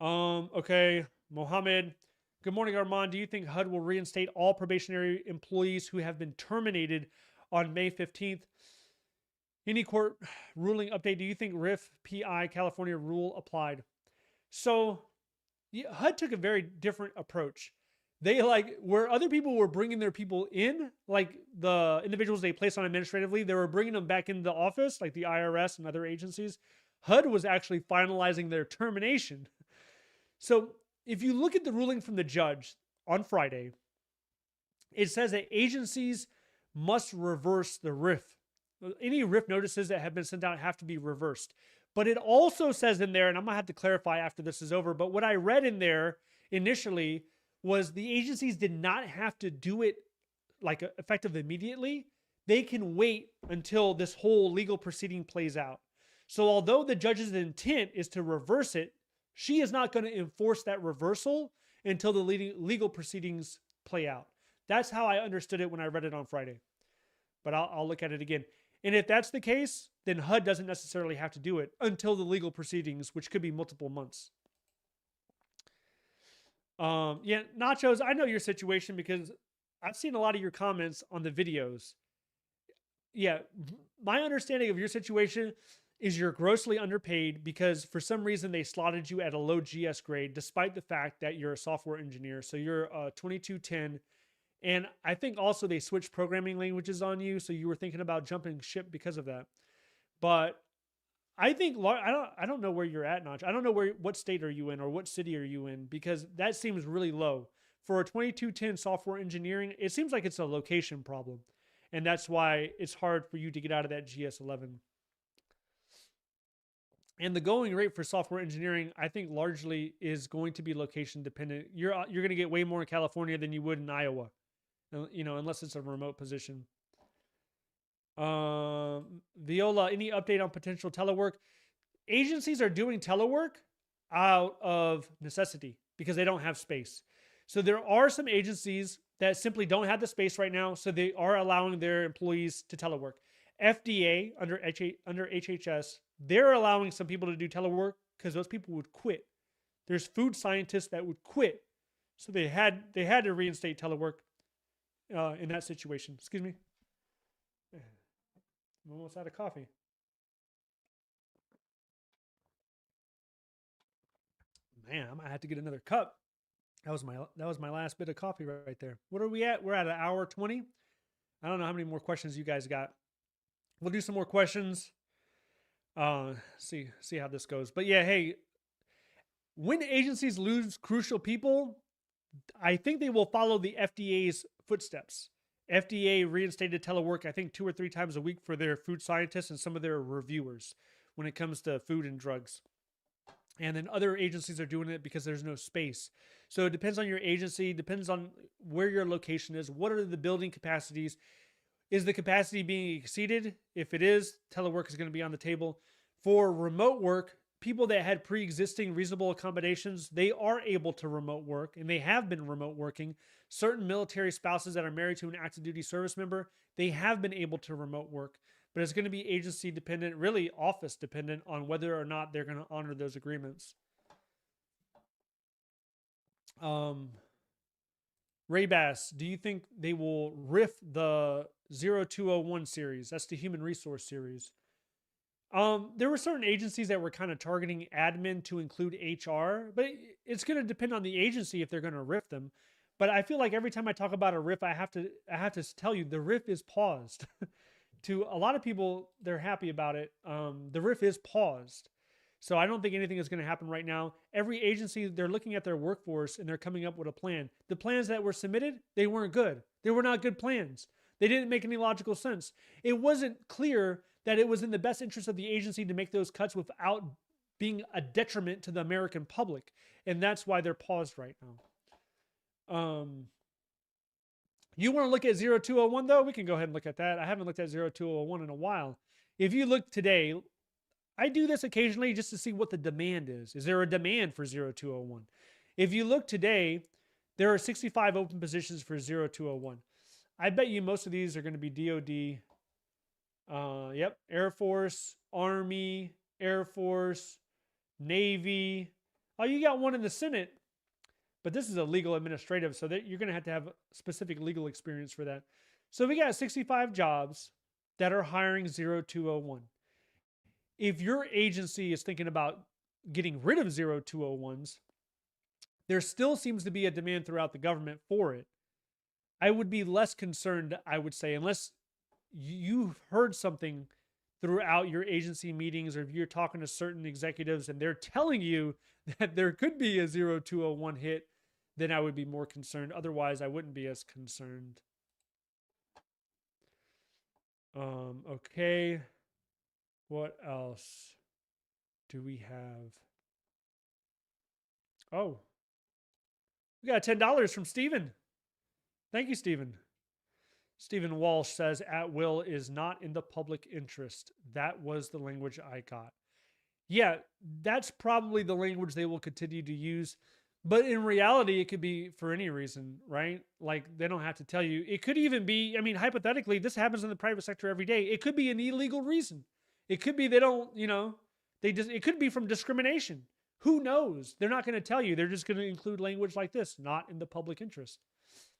Okay, Mohammed. Good morning, Armand. Do you think HUD will reinstate all probationary employees who have been terminated on May 15th? Any court ruling update? Do you think RIF PI California rule applied? So HUD took a very different approach. They where other people were bringing their people in, like the individuals they placed on administrative leave, they were bringing them back into the office, like the IRS and other agencies. HUD was actually finalizing their termination. So if you look at the ruling from the judge on Friday, it says that agencies must reverse the RIF. Any RIF notices that have been sent out have to be reversed. But it also says in there, and I'm going to have to clarify after this is over, but what I read in there initially was the agencies did not have to do it like effective immediately. They can wait until this whole legal proceeding plays out. So although the judge's intent is to reverse it, she is not going to enforce that reversal until the legal proceedings play out. That's how I understood it when I read it on Friday. But I'll look at it again. And if that's the case, then HUD doesn't necessarily have to do it until the legal proceedings, which could be multiple months. Yeah, Nachos, I know your situation because I've seen a lot of your comments on the videos. Yeah, my understanding of your situation is you're grossly underpaid because for some reason they slotted you at a low GS grade, despite the fact that you're a software engineer. So you're 2210. And I think also they switched programming languages on you. So you were thinking about jumping ship because of that. But I think, I don't know where you're at, Notch. I don't know what state are you in or what city are you in, because that seems really low. For a 2210 software engineering, it seems like it's a location problem. And that's why it's hard for you to get out of that GS11. And the going rate for software engineering, I think, largely is going to be location dependent. You're going to get way more in California than you would in Iowa, unless it's a remote position. Viola, any update on potential telework? Agencies are doing telework out of necessity because they don't have space. So there are some agencies that simply don't have the space right now, so they are allowing their employees to telework. FDA under HHS, they're allowing some people to do telework because those people would quit. There's food scientists that would quit, so they had to reinstate telework in that situation. Excuse me. I'm almost out of coffee. Man, I might have to get another cup. That was my last bit of coffee right there. What are we at? We're at an hour 20. I don't know how many more questions you guys got. We'll do some more questions. See how this goes. But yeah, hey, when agencies lose crucial people, I think they will follow the FDA's footsteps. FDA reinstated telework, I think 2 or 3 times a week for their food scientists and some of their reviewers when it comes to food and drugs. And then other agencies are doing it because there's no space. So it depends on your agency, depends on where your location is, what are the building capacities. Is the capacity being exceeded? If it is, telework is going to be on the table. For remote work, people that had pre-existing reasonable accommodations, they are able to remote work, and they have been remote working. Certain military spouses that are married to an active duty service member, they have been able to remote work. But it's going to be agency dependent, really office dependent on whether or not they're going to honor those agreements. Ray Bass, do you think they will riff the 0201 series? That's the human resource series. There were certain agencies that were kind of targeting admin to include HR, but it's going to depend on the agency if they're going to riff them. But I feel like every time I talk about a riff, I have to tell you the riff is paused. To a lot of people, they're happy about it. The riff is paused. So I don't think anything is going to happen right now. Every agency, they're looking at their workforce and they're coming up with a plan. The plans that were submitted, they weren't good. They were not good plans. They didn't make any logical sense. It wasn't clear that it was in the best interest of the agency to make those cuts without being a detriment to the American public. And that's why they're paused right now. You want to look at 0201 though? We can go ahead and look at that. I haven't looked at 0201 in a while. If you look today, I do this occasionally just to see what the demand is. Is there a demand for 0201? If you look today, there are 65 open positions for 0201. I bet you most of these are going to be DOD. Yep, Air Force, Army, Air Force, Navy. Oh, you got one in the Senate. But this is a legal administrative, so that you're going to have specific legal experience for that. So we got 65 jobs that are hiring 0201. If your agency is thinking about getting rid of 0201s, there still seems to be a demand throughout the government for it. I would be less concerned, I would say, unless you've heard something throughout your agency meetings, or if you're talking to certain executives and they're telling you that there could be a 0201 hit, then I would be more concerned. Otherwise, I wouldn't be as concerned. Okay. What else do we have? Oh, we got $10 from Steven. Thank you, Steven. Stephen Walsh says, at will is not in the public interest. That was the language I got. Yeah, that's probably the language they will continue to use. But in reality, it could be for any reason, right? Like, they don't have to tell you. It could even be, I mean, hypothetically, this happens in the private sector every day. It could be an illegal reason. It could be they don't, it could be from discrimination. Who knows? They're not going to tell you. They're just going to include language like this, not in the public interest.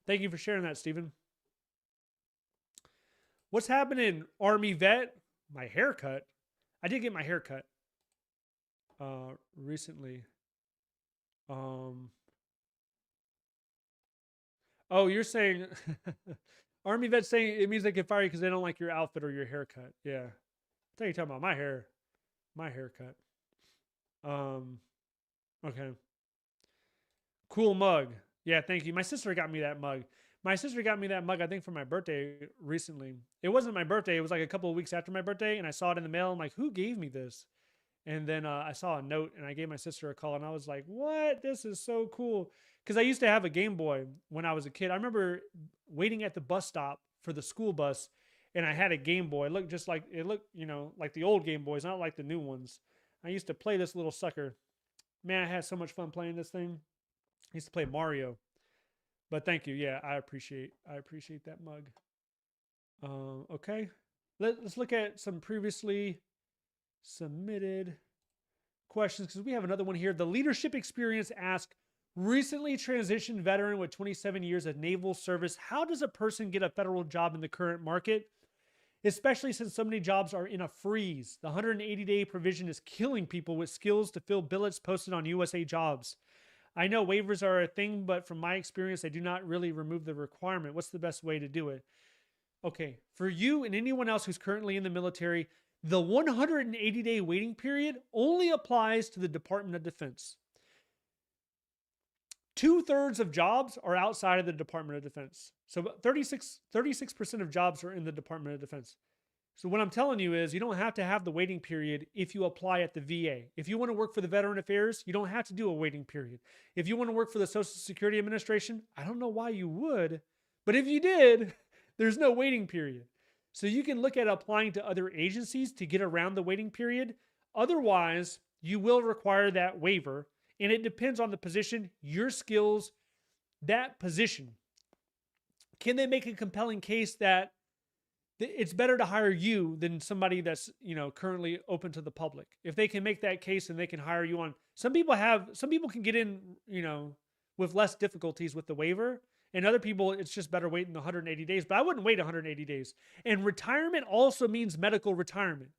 Thank you for sharing that, Stephen. What's happening, Army vet? My haircut. I did get my haircut recently. Oh, you're saying Army vet saying it means they can fire you because they don't like your outfit or your haircut. Yeah. I thought you were talking about my haircut. Okay. Cool mug. Yeah, thank you. My sister got me that mug. I think, for my birthday recently. It wasn't my birthday. It was like a couple of weeks after my birthday, and I saw it in the mail. I'm like, who gave me this? And then I saw a note and I gave my sister a call and I was like, what? This is so cool. Because I used to have a Game Boy when I was a kid. I remember waiting at the bus stop for the school bus and I had a Game Boy. It looked just like, it looked, like the old Game Boys, not like the new ones. I used to play this little sucker. Man, I had so much fun playing this thing. I used to play Mario. But thank you. Yeah, I appreciate that mug. Okay. Let's look at some previously submitted questions because we have another one here. The leadership experience asks, recently transitioned veteran with 27 years of naval service, how does a person get a federal job in the current market? Especially since so many jobs are in a freeze. The 180-day provision is killing people with skills to fill billets posted on USA Jobs. I know waivers are a thing, but from my experience, they do not really remove the requirement. What's the best way to do it? Okay, for you and anyone else who's currently in the military, the 180-day waiting period only applies to the Department of Defense. 2/3 of jobs are outside of the Department of Defense. So 36% of jobs are in the Department of Defense. So what I'm telling you is you don't have to have the waiting period if you apply at the VA. If you want to work for the Veteran Affairs, you don't have to do a waiting period. If you want to work for the Social Security Administration, I don't know why you would, but if you did, there's no waiting period. So you can look at applying to other agencies to get around the waiting period. Otherwise, you will require that waiver, and it depends on the position, your skills, that position. Can they make a compelling case that it's better to hire you than somebody that's, currently open to the public? If they can make that case and they can hire you on, some people can get in, with less difficulties with the waiver. And other people, it's just better waiting the 180 days. But I wouldn't wait 180 days. And retirement also means medical retirement.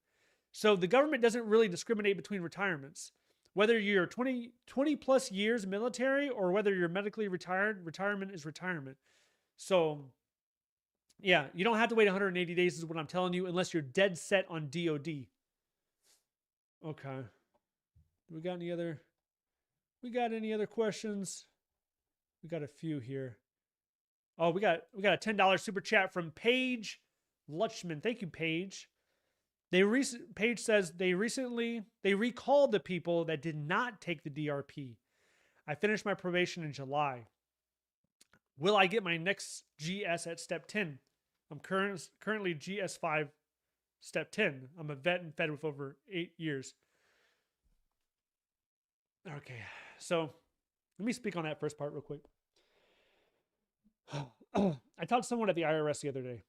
So the government doesn't really discriminate between retirements. Whether you're 20 plus years military or whether you're medically retired, retirement is retirement. So yeah, you don't have to wait 180 days is what I'm telling you, unless you're dead set on DOD. Okay. We got any other questions? We got a few here. Oh, we got a $10 super chat from Paige Lutchman. Thank you, Paige. Paige says they recalled the people that did not take the DRP. I finished my probation in July. Will I get my next GS at step 10? I'm currently GS5 step 10. I'm a vet and fed with over 8 years. Okay, so let me speak on that first part real quick. I talked to someone at the IRS the other day.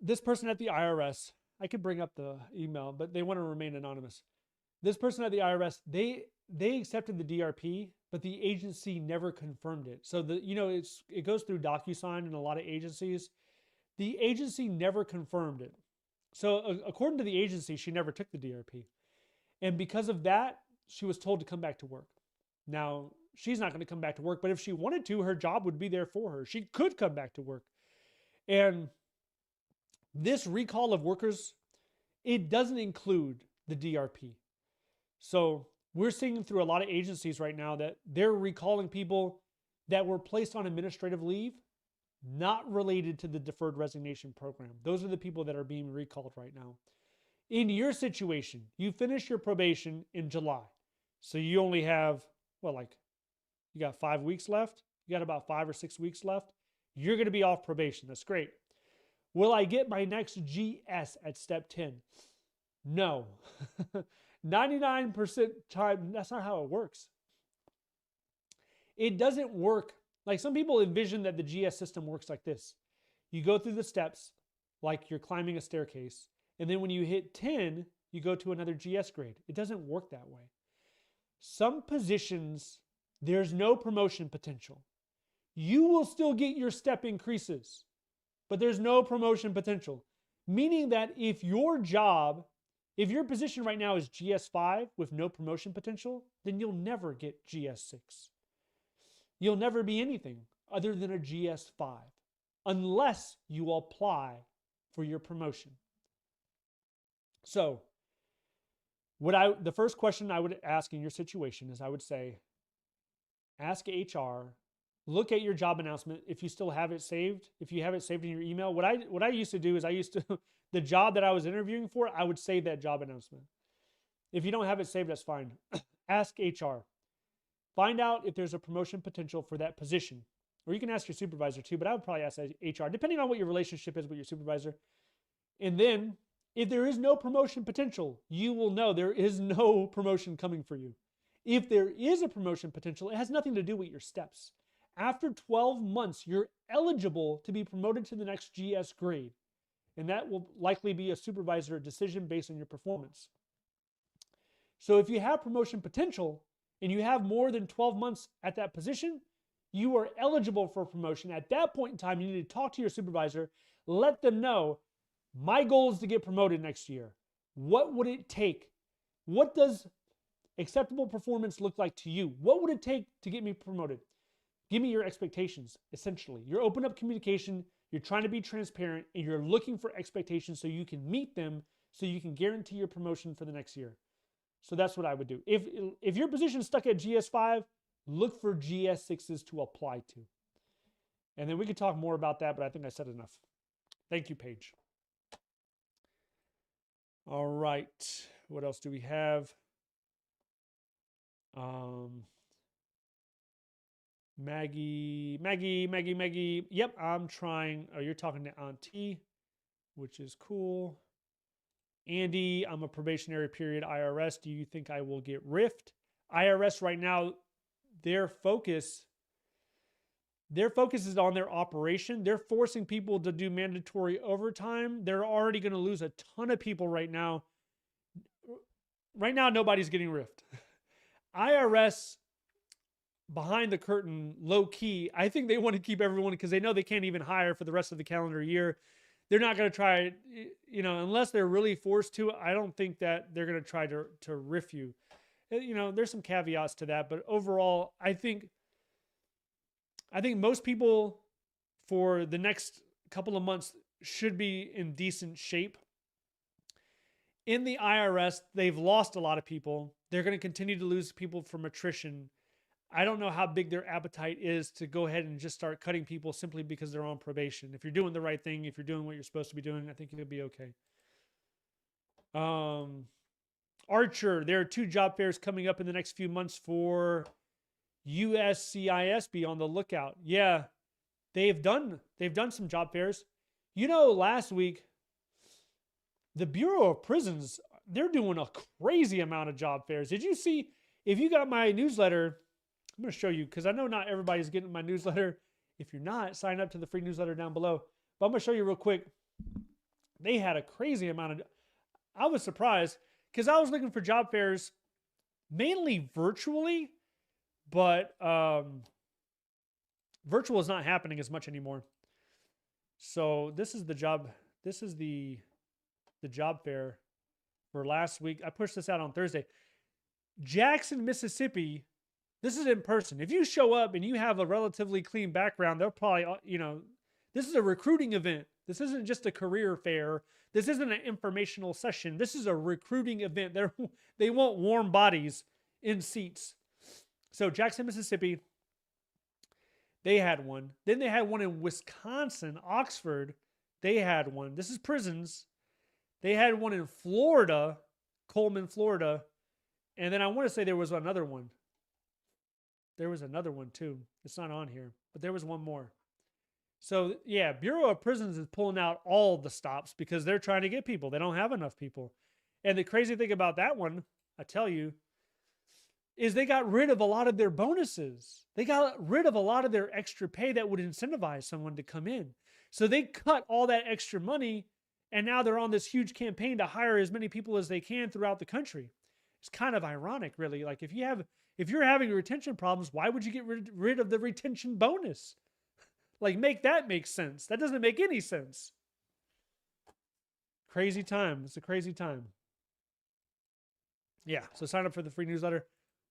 This person at the IRS, I could bring up the email, but they want to remain anonymous. This person at the IRS, they accepted the DRP, but the agency never confirmed it. So it goes through DocuSign in a lot of agencies. The agency never confirmed it. So according to the agency, she never took the DRP. And because of that, she was told to come back to work. Now, she's not going to come back to work, but if she wanted to, her job would be there for her. She could come back to work. And this recall of workers, it doesn't include the DRP. So we're seeing through a lot of agencies right now that they're recalling people that were placed on administrative leave, not related to the deferred resignation program. Those are the people that are being recalled right now. In your situation, you finish your probation in July. So you only have, you got 5 weeks left. You got about 5 or 6 weeks left. You're going to be off probation. That's great. Will I get my next GS at step 10? No. 99% time, that's not how it works. It doesn't work. Like some people envision that the GS system works like this. You go through the steps like you're climbing a staircase. And then when you hit 10, you go to another GS grade. It doesn't work that way. Some positions, there's no promotion potential. You will still get your step increases, but there's no promotion potential. Meaning that if your position right now is GS5 with no promotion potential, then you'll never get GS6. You'll never be anything other than a GS5 unless you apply for your promotion. So, the first question I would ask in your situation is I would say, ask HR, look at your job announcement if you still have it saved. If you have it saved in your email, what I used to do is the job that I was interviewing for, I would save that job announcement. If you don't have it saved, that's fine. Ask HR. Find out if there's a promotion potential for that position. Or you can ask your supervisor too, but I would probably ask HR, depending on what your relationship is with your supervisor. And then, if there is no promotion potential, you will know there is no promotion coming for you. If there is a promotion potential, it has nothing to do with your steps. After 12 months, you're eligible to be promoted to the next GS grade. And that will likely be a supervisor decision based on your performance. So if you have promotion potential and you have more than 12 months at that position, you are eligible for promotion. At that point in time, you need to talk to your supervisor, let them know, my goal is to get promoted next year. What would it take? What does acceptable performance look like to you? What would it take to get me promoted? Give me your expectations, essentially. You're open up communication, you're trying to be transparent, and you're looking for expectations so you can meet them, so you can guarantee your promotion for the next year. So that's what I would do. If your position is stuck at GS5, look for GS6s to apply to. And then we could talk more about that, but I think I said enough. Thank you, Paige. All right. What else do we have? Maggie. Yep, I'm trying. Oh, you're talking to Auntie, which is cool. Andy, I'm a probationary period IRS. Do you think I will get riffed? IRS right now, their focus is on their operation. They're forcing people to do mandatory overtime. They're already going to lose a ton of people right now. Right now, nobody's getting riffed. IRS, behind the curtain, low key, I think they want to keep everyone because they know they can't even hire for the rest of the calendar year. They're not going to try, unless they're really forced to. I don't think that they're going to try to riff you. There's some caveats to that, but overall, I think most people for the next couple of months should be in decent shape. In the IRS, they've lost a lot of people. They're going to continue to lose people from attrition. I don't know how big their appetite is to go ahead and just start cutting people simply because they're on probation. If you're doing the right thing, if you're doing what you're supposed to be doing, I think you'll be okay. Archer, there are 2 job fairs coming up in the next few months for USCIS. Be on the lookout. Yeah, they've done some job fairs. Last week, the Bureau of Prisons, they're doing a crazy amount of job fairs. Did you see? If you got my newsletter, I'm going to show you because I know not everybody's getting my newsletter. If you're not, sign up to the free newsletter down below. But I'm going to show you real quick. They had a crazy amount of... I was surprised because I was looking for job fairs mainly virtually, but virtual is not happening as much anymore. So this is the job fair for last week. I pushed this out on Thursday. Jackson, Mississippi. This is in person. If you show up and you have a relatively clean background, they'll probably, this is a recruiting event. This isn't just a career fair. This isn't an informational session. This is a recruiting event. They want warm bodies in seats. So Jackson, Mississippi, they had one. Then they had one in Wisconsin, Oxford. They had one. This is prisons. They had one in Florida, Coleman, Florida. And then I want to say there was another one. There was another one too. It's not on here, but there was one more. So yeah, Bureau of Prisons is pulling out all the stops because they're trying to get people. They don't have enough people. And the crazy thing about that one, I tell you, is they got rid of a lot of their bonuses. They got rid of a lot of their extra pay that would incentivize someone to come in. So they cut all that extra money, and now they're on this huge campaign to hire as many people as they can throughout the country. It's kind of ironic, really. Like if you're having retention problems, why would you get rid of the retention bonus? Like make that make sense. That doesn't make any sense. Crazy time. It's a crazy time. Yeah, so sign up for the free newsletter.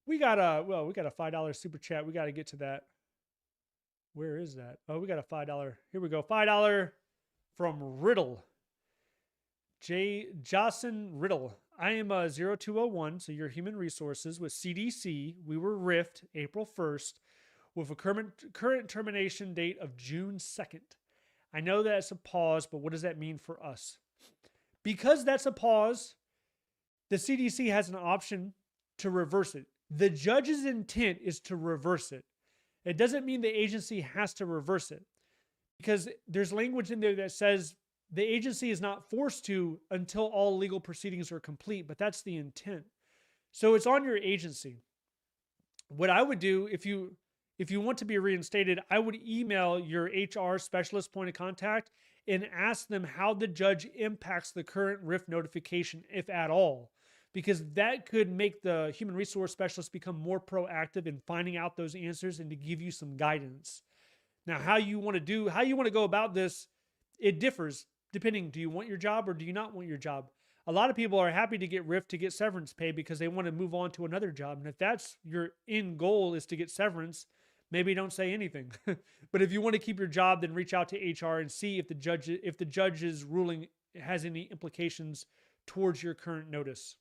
We got a $5 super chat. We got to get to that. Where is that? Oh, we got a $5. Here we go. $5 from Riddle. Jason Riddle. I am a 0201, so you're human resources with CDC. We were riffed April 1st. with a current termination date of June 2nd. I know that's a pause, but what does that mean for us? Because that's a pause, the CDC has an option to reverse it. The judge's intent is to reverse it. It doesn't mean the agency has to reverse it, because there's language in there that says the agency is not forced to until all legal proceedings are complete, but that's the intent. So it's on your agency. What I would do if you want to be reinstated, I would email your HR specialist point of contact and ask them how the judge impacts the current RIF notification, if at all, because that could make the human resource specialist become more proactive in finding out those answers and to give you some guidance. Now, how you want to go about this, it differs depending. Do you want your job or do you not want your job? A lot of people are happy to get RIF to get severance pay because they want to move on to another job. And if that's your end goal is to get severance, maybe don't say anything. But if you want to keep your job, then reach out to HR and see if the judge's ruling has any implications towards your current notice.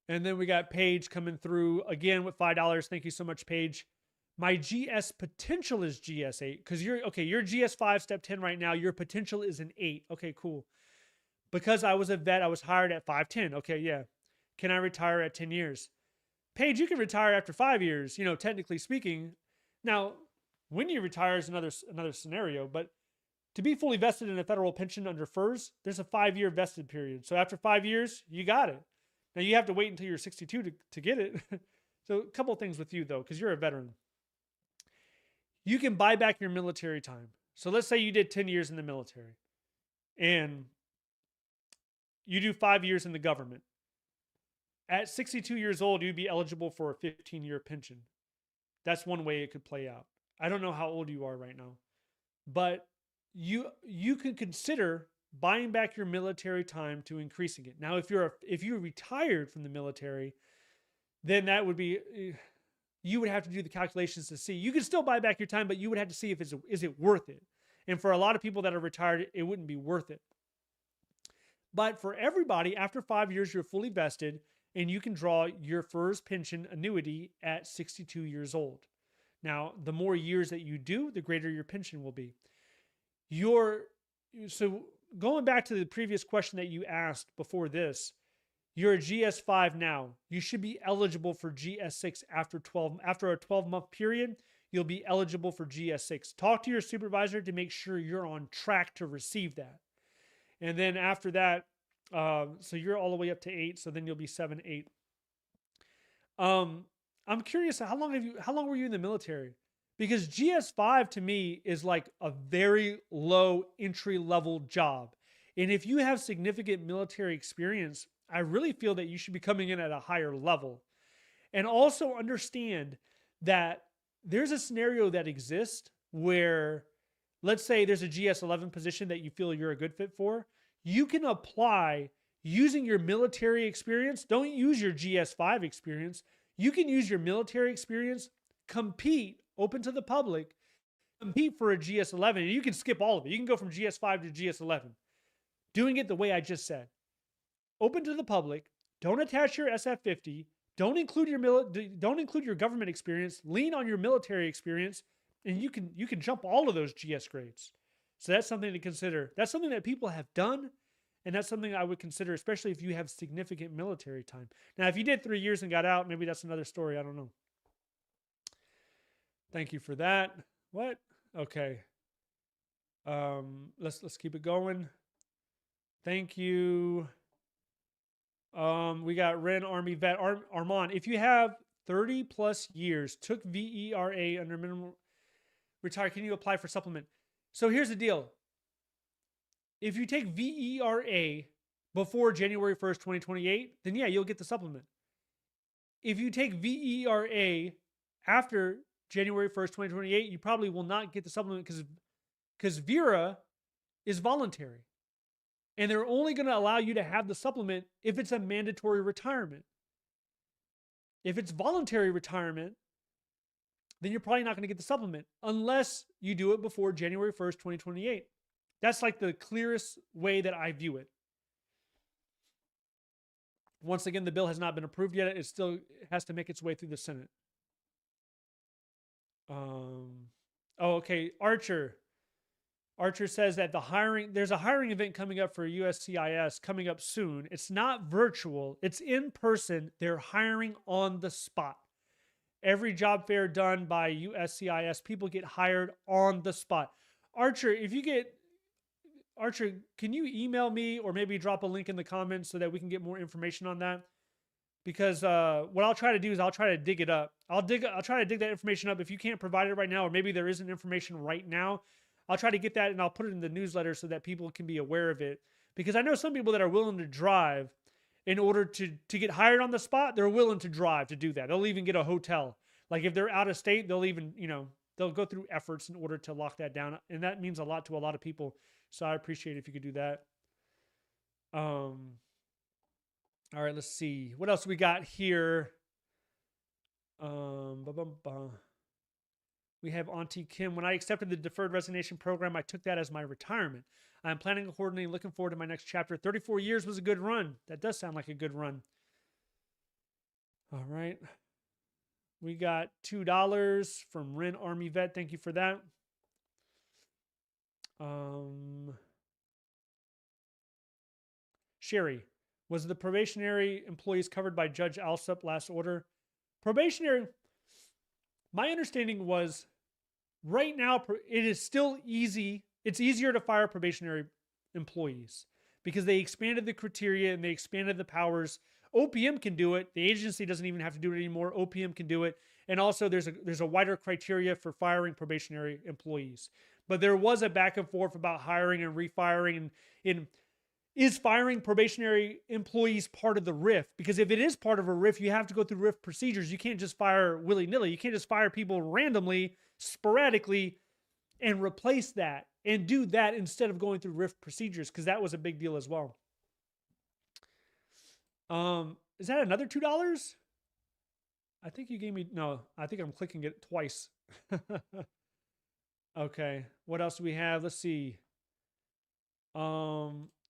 And then we got Paige coming through again with $5. Thank you so much, Paige. My GS potential is GS8 because you're GS5 step 10 right now. Your potential is an 8. Okay, cool. Because I was a vet, I was hired at 5'10". Okay, yeah. Can I retire at 10 years? Paige, you can retire after 5 years, technically speaking. Now, when you retire is another scenario, but to be fully vested in a federal pension under FERS, there's a 5-year vested period. So after 5 years, you got it. Now, you have to wait until you're 62 to get it. So a couple of things with you, though, because you're a veteran. You can buy back your military time. So let's say you did 10 years in the military and you do 5 years in the government. At 62 years old, you'd be eligible for a 15-year pension. That's one way it could play out. I don't know how old you are right now, but you can consider buying back your military time to increasing it. Now, if you're retired from the military, then that would be, you would have to do the calculations to see. You can still buy back your time, but you would have to see if is it worth it. And for a lot of people that are retired, it wouldn't be worth it. But for everybody, after 5 years, you're fully vested and you can draw your FERS pension annuity at 62 years old. Now, the more years that you do, the greater your pension will be. So going back to the previous question that you asked before this, you're a GS5 now. You should be eligible for GS6 after a 12-month period. You'll be eligible for GS6. Talk to your supervisor to make sure you're on track to receive that. And then after that, so you're all the way up to 8. So then you'll be 7, 8. I'm curious, how long were you in the military? Because GS5 to me is like a very low entry level job. And if you have significant military experience, I really feel that you should be coming in at a higher level. And also understand that there's a scenario that exists where, let's say there's a GS11 position that you feel you're a good fit for. You can apply using your military experience. Don't use your GS5 experience. You can use your military experience, compete, open to the public, compete for a GS11, and you can skip all of it. You can go from GS5 to GS11. Doing it the way I just said. Open to the public. Don't attach your SF50. Don't include your government experience. Lean on your military experience, and you can jump all of those GS grades. So that's something to consider. That's something that people have done, and that's something I would consider, especially if you have significant military time. Now, if you did 3 years and got out, maybe that's another story. I don't know. Thank you for that. What? Okay. Let's keep it going. Thank you. We got Ren Army Vet Armand. If you have 30 plus years, took VERA under minimum retire, can you apply for supplement? So here's the deal. If you take VERA before January 1st, 2028, then yeah, you'll get the supplement. If you take VERA after January 1st, 2028, you probably will not get the supplement because VERA is voluntary. And they're only going to allow you to have the supplement if it's a mandatory retirement. If it's voluntary retirement, then you're probably not going to get the supplement unless you do it before January 1st, 2028. That's like the clearest way that I view it. Once again, the bill has not been approved yet. It still has to make its way through the Senate. Oh, okay. Archer says that there's a hiring event coming up for USCIS coming up soon. It's not virtual, it's in person. They're hiring on the spot. Every job fair done by USCIS, people get hired on the spot. Archer, Archer, can you email me or maybe drop a link in the comments so that we can get more information on that? Because what I'll try to do is I'll try to dig it up. I'll try to dig that information up. If you can't provide it right now, or maybe there isn't information right now, I'll try to get that and I'll put it in the newsletter so that people can be aware of it. Because I know some people that are willing to drive in order to get hired on the spot. They're willing to drive to do that. They'll even get a hotel. Like if they're out of state, they'll even they'll go through efforts in order to lock that down, and that means a lot to a lot of people. So I appreciate it if you could do that. All right, let's see what else we got here. We have Auntie Kim. When I accepted the deferred resignation program, I took that as my retirement. I'm planning accordingly, looking forward to my next chapter. 34 years was a good run. That does sound like a good run. All right. We got $2 from Ren Army Vet. Thank you for that. Sherry, was the probationary employees covered by Judge Alsup last order? Probationary, my understanding was right now it is still easy. It's easier to fire probationary employees because they expanded the criteria and they expanded the powers. OPM can do it. The agency doesn't even have to do it anymore. OPM can do it. And also there's a wider criteria for firing probationary employees. But there was a back and forth about hiring and refiring and is firing probationary employees part of the RIF? Because if it is part of a RIF, you have to go through RIF procedures. You can't just fire willy-nilly. You can't just fire people randomly, sporadically, and replace that and do that instead of going through RIF procedures, because that was a big deal as well. Is that another $2? I think you gave me, no, I think I'm clicking it twice. Okay, what else do we have? Let's see.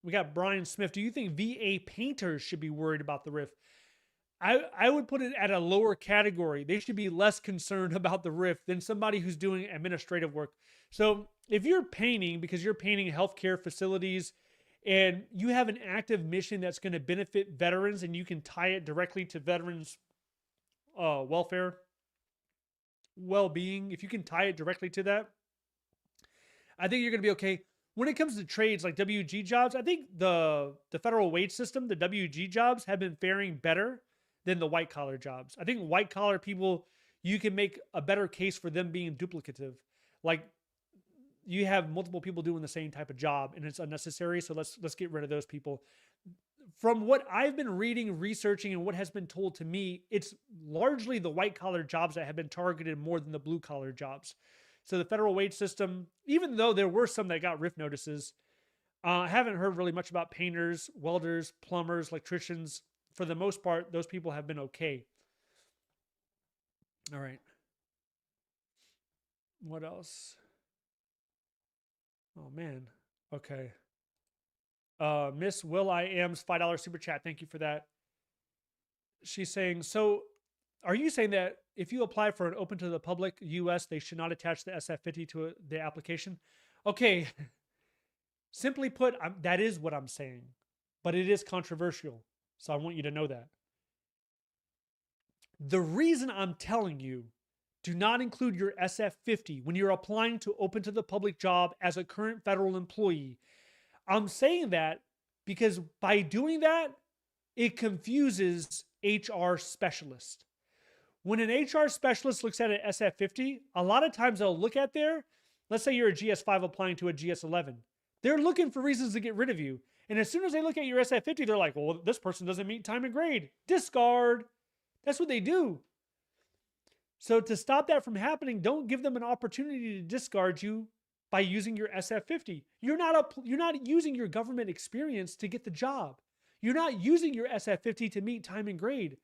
We got Brian Smith. Do you think VA painters should be worried about the RIF? I would put it at a lower category. They should be less concerned about the RIF than somebody who's doing administrative work. So if you're painting because you're painting healthcare facilities and you have an active mission that's going to benefit veterans and you can tie it directly to veterans' welfare, well-being, if you can tie it directly to that, I think you're going to be okay. When it comes to trades like WG jobs, I think the federal wage system, the WG jobs, have been faring better than the white collar jobs. I think white collar people, you can make a better case for them being duplicative. Like you have multiple people doing the same type of job and it's unnecessary. So let's get rid of those people. From what I've been reading, researching, and what has been told to me, it's largely the white collar jobs that have been targeted more than the blue collar jobs. So the federal wage system, even though there were some that got RIF notices, I haven't heard really much about painters, welders, plumbers, electricians. For the most part, those people have been okay. All right. What else? Oh, man. Okay. Miss Will I Am's $5 super chat. Thank you for that. She's saying, so are you saying that if you apply for an open to the public US, they should not attach the SF50 to the application? Okay. Simply put, that is what I'm saying, but it is controversial. So I want you to know that. The reason I'm telling you, do not include your SF50 when you're applying to open to the public job as a current federal employee. I'm saying that because by doing that, it confuses HR specialists. When an HR specialist looks at an SF50, a lot of times they'll look at let's say you're a GS5 applying to a GS11. They're looking for reasons to get rid of you. And as soon as they look at your SF50, they're like, well, this person doesn't meet time and grade. Discard. That's what they do. So to stop that from happening, don't give them an opportunity to discard you by using your SF50. You're not using your government experience to get the job. You're not using your SF50 to meet time and grade.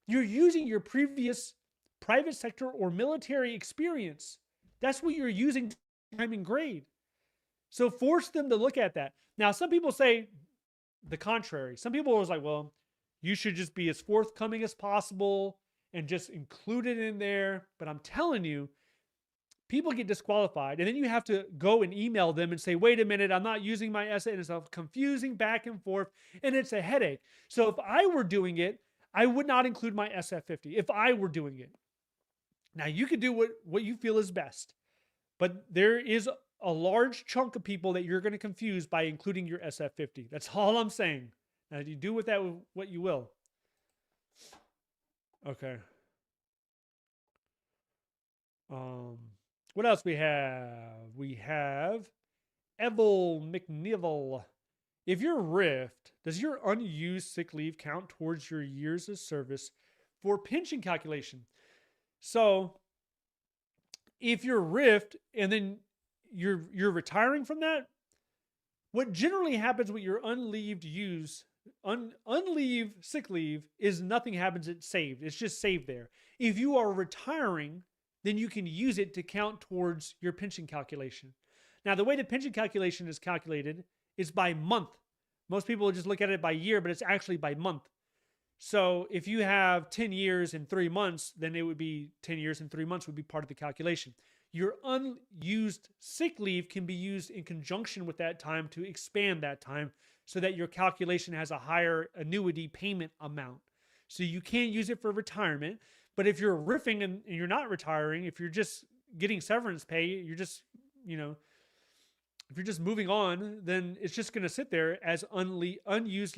You're using your previous private sector or military experience. That's what you're using time and grade. So force them to look at that. Now, some people say the contrary. Some people are like, well, you should just be as forthcoming as possible and just include it in there. But I'm telling you, people get disqualified, and then you have to go and email them and say, wait a minute, I'm not using my SF, and it's a confusing back and forth, and it's a headache. So if I were doing it, I would not include my SF50 if I were doing it. Now you can do what you feel is best, but there is a large chunk of people that you're going to confuse by including your SF50. That's all I'm saying. Now you do with that what you will. Okay. What else we have? We have Evil McNivel. If you're RIFT, does your unused sick leave count towards your years of service for pension calculation? So if you're RIFT and then you're retiring from that, what generally happens with your unleaved sick leave is nothing happens, it's saved. It's just saved there. If you are retiring, then you can use it to count towards your pension calculation. Now, the way the pension calculation is calculated is by month. Most people just look at it by year, but it's actually by month. So if you have 10 years and 3 months, then it would be 10 years and 3 months would be part of the calculation. Your unused sick leave can be used in conjunction with that time to expand that time so that your calculation has a higher annuity payment amount. So you can use it for retirement. But if you're riffing and you're not retiring, if you're just getting severance pay, you're just, if you're just moving on, then it's just going to sit there as unused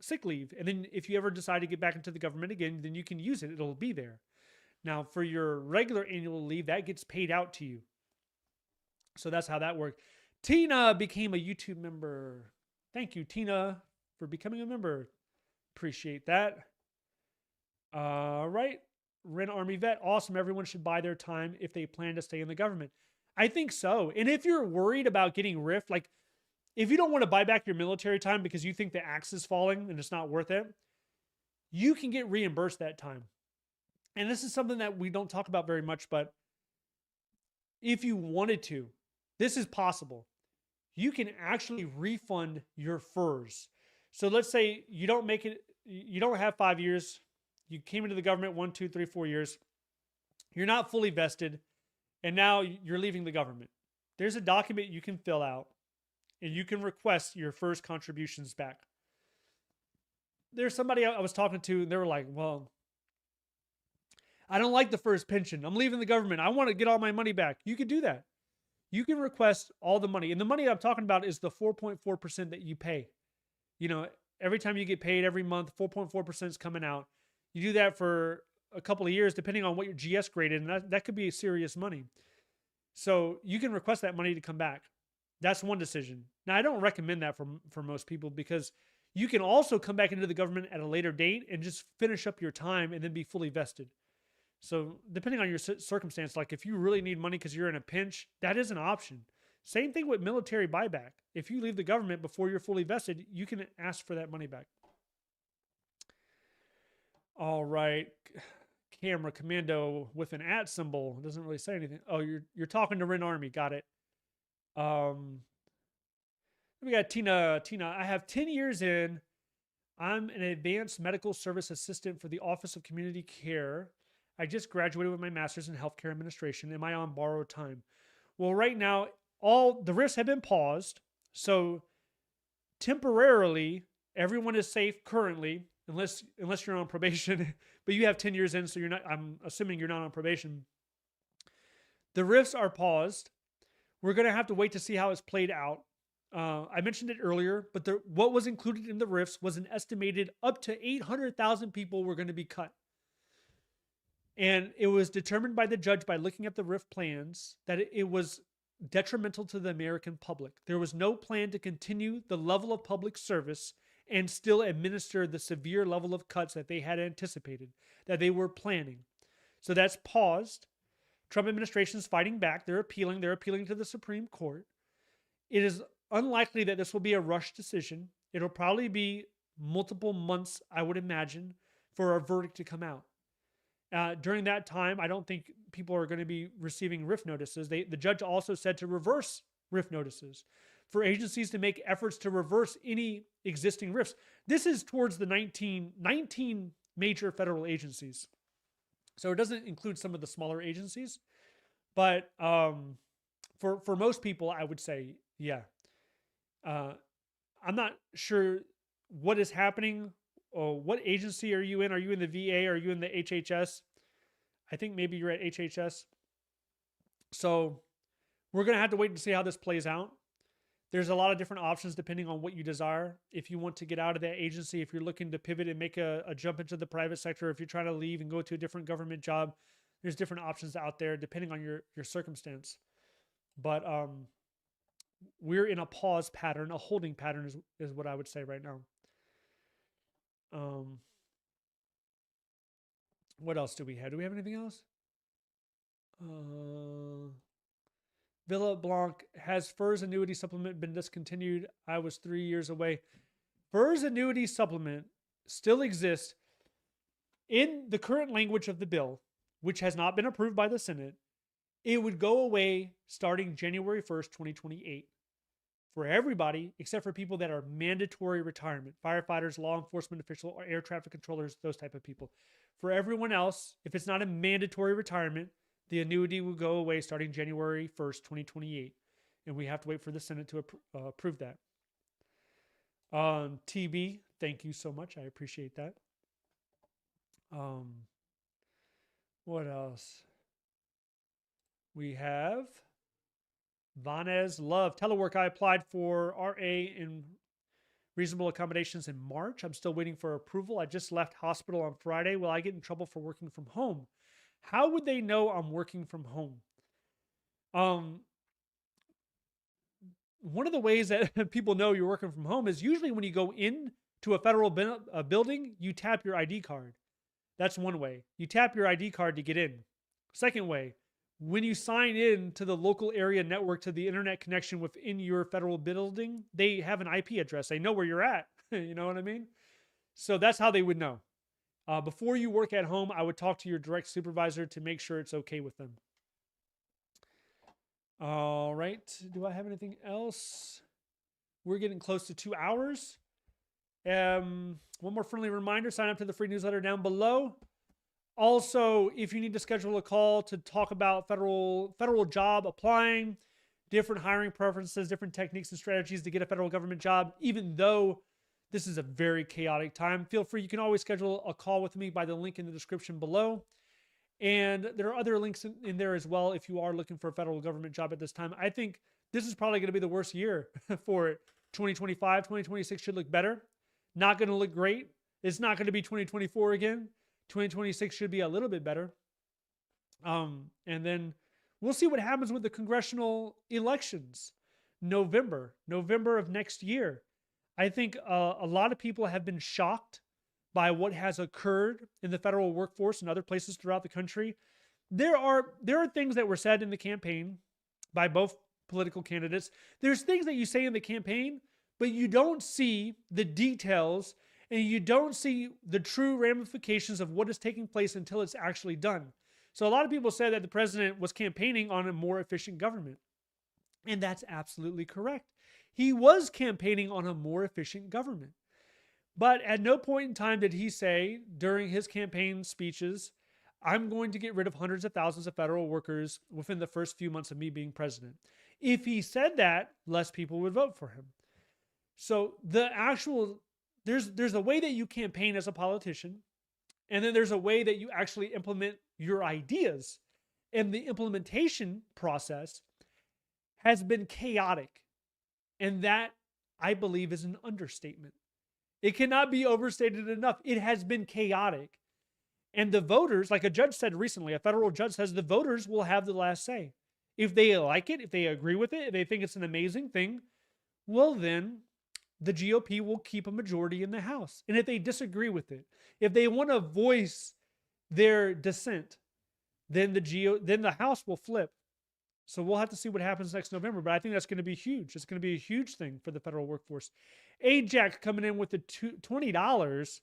sick leave. And then if you ever decide to get back into the government again, then you can use it. It'll be there. Now, for your regular annual leave, that gets paid out to you. So that's how that works. Tina became a YouTube member. Thank you, Tina, for becoming a member. Appreciate that. All right. Ren Army Vet. Awesome. Everyone should buy their time if they plan to stay in the government. I think so. And if you're worried about getting riffed, like if you don't want to buy back your military time because you think the axe is falling and it's not worth it, you can get reimbursed that time. And this is something that we don't talk about very much, but if you wanted to, this is possible. You can actually refund your FERS. So let's say you don't make it, you don't have 5 years. You came into the government 1, 2, 3, 4 years. You're not fully vested. And now you're leaving the government. There's a document you can fill out and you can request your FERS contributions back. There's somebody I was talking to and they were like, well, I don't like the FERS pension. I'm leaving the government. I want to get all my money back. You can do that. You can request all the money. And the money I'm talking about is the 4.4% that you pay. Every time you get paid every month, 4.4% is coming out. You do that for a couple of years, depending on what your GS grade is, and that could be serious money. So you can request that money to come back. That's one decision. Now, I don't recommend that for most people because you can also come back into the government at a later date and just finish up your time and then be fully vested. So depending on your circumstance, like if you really need money because you're in a pinch, that is an option. Same thing with military buyback. If you leave the government before you're fully vested, you can ask for that money back. All right. Camera commando with an @ symbol. It doesn't really say anything. Oh, you're talking to Ren Army. Got it. We got Tina. I have 10 years in. I'm an advanced medical service assistant for the Office of Community Care. I just graduated with my master's in healthcare administration. Am I on borrowed time? Well, right now, all the rifts have been paused. So temporarily, everyone is safe currently, unless you're on probation. But you have 10 years in, so you're not, I'm assuming you're not on probation. The rifts are paused. We're going to have to wait to see how it's played out. I mentioned it earlier, but what was included in the rifts was an estimated up to 800,000 people were going to be cut. And it was determined by the judge by looking at the rift plans that it was detrimental to the American public. There was no plan to continue the level of public service and still administer the severe level of cuts that they had anticipated, that they were planning. So that's paused. Trump administration is fighting back. They're appealing to the Supreme Court. It is unlikely that this will be a rush decision. It'll probably be multiple months, I would imagine, for a verdict to come out. During that time, I don't think people are going to be receiving RIF notices. The judge also said to reverse RIF notices for agencies to make efforts to reverse any existing RIFs. This is towards the 19 major federal agencies. So it doesn't include some of the smaller agencies, But for most people, I would say, yeah. Uh, I'm not sure what is happening. Or what agency are you in? Are you in the VA? Are you in the HHS? I think maybe you're at HHS. So we're going to have to wait and see how this plays out. There's a lot of different options depending on what you desire. If you want to get out of that agency, if you're looking to pivot and make a jump into the private sector, if you're trying to leave and go to a different government job, there's different options out there depending on your circumstance. But we're in a pause pattern, a holding pattern is what I would say right now. Um, what else do we have? Do we have anything else? Villa Blanc, has FERS annuity supplement been discontinued? I was 3 years away. FERS annuity supplement still exists in the current language of the bill, which has not been approved by the Senate. It would go away starting January 1st, 2028 for everybody except for people that are mandatory retirement, firefighters, law enforcement officials, or air traffic controllers, those type of people. For everyone else, if it's not a mandatory retirement, the annuity will go away starting January 1st, 2028. And we have to wait for the Senate to approve that. TB, thank you so much. I appreciate that. What else? We have Vanez Love. Telework, I applied for RA in reasonable accommodations in March. I'm still waiting for approval. I just left hospital on Friday. Will I get in trouble for working from home? How would they know I'm working from home? One of the ways that people know you're working from home is usually when you go into a federal building, you tap your ID card. That's one way. You tap your ID card to get in. Second way, when you sign in to the local area network to the internet connection within your federal building, they have an IP address. They know where you're at. You know what I mean? So that's how they would know. Before you work at home, I would talk to your direct supervisor to make sure it's okay with them. All right. Do I have anything else? We're getting close to 2 hours. One more friendly reminder, sign up to the free newsletter down below. Also, if you need to schedule a call to talk about federal job applying, different hiring preferences, different techniques and strategies to get a federal government job, even though this is a very chaotic time, feel free. You can always schedule a call with me by the link in the description below. And there are other links in there as well if you are looking for a federal government job at this time. I think this is probably going to be the worst year for it. 2025, 2026 should look better. Not going to look great. It's not going to be 2024 again. 2026 should be a little bit better. And then we'll see what happens with the congressional elections. November of next year. I think a lot of people have been shocked by what has occurred in the federal workforce and other places throughout the country. There are things that were said in the campaign by both political candidates. There's things that you say in the campaign, but you don't see the details and you don't see the true ramifications of what is taking place until it's actually done. So a lot of people said that the president was campaigning on a more efficient government. And that's absolutely correct. He was campaigning on a more efficient government. But at no point in time did he say during his campaign speeches, I'm going to get rid of hundreds of thousands of federal workers within the first few months of me being president. If he said that, less people would vote for him. So there's a way that you campaign as a politician, and then there's a way that you actually implement your ideas. And the implementation process has been chaotic. And that, I believe, is an understatement. It cannot be overstated enough. It has been chaotic. And the voters, like a judge said recently, a federal judge says the voters will have the last say. If they like it, if they agree with it, if they think it's an amazing thing, well then the GOP will keep a majority in the House. And if they disagree with it, if they want to voice their dissent, then the House will flip. So we'll have to see what happens next November, but I think that's going to be huge. It's going to be a huge thing for the federal workforce. Ajax coming in with the $20.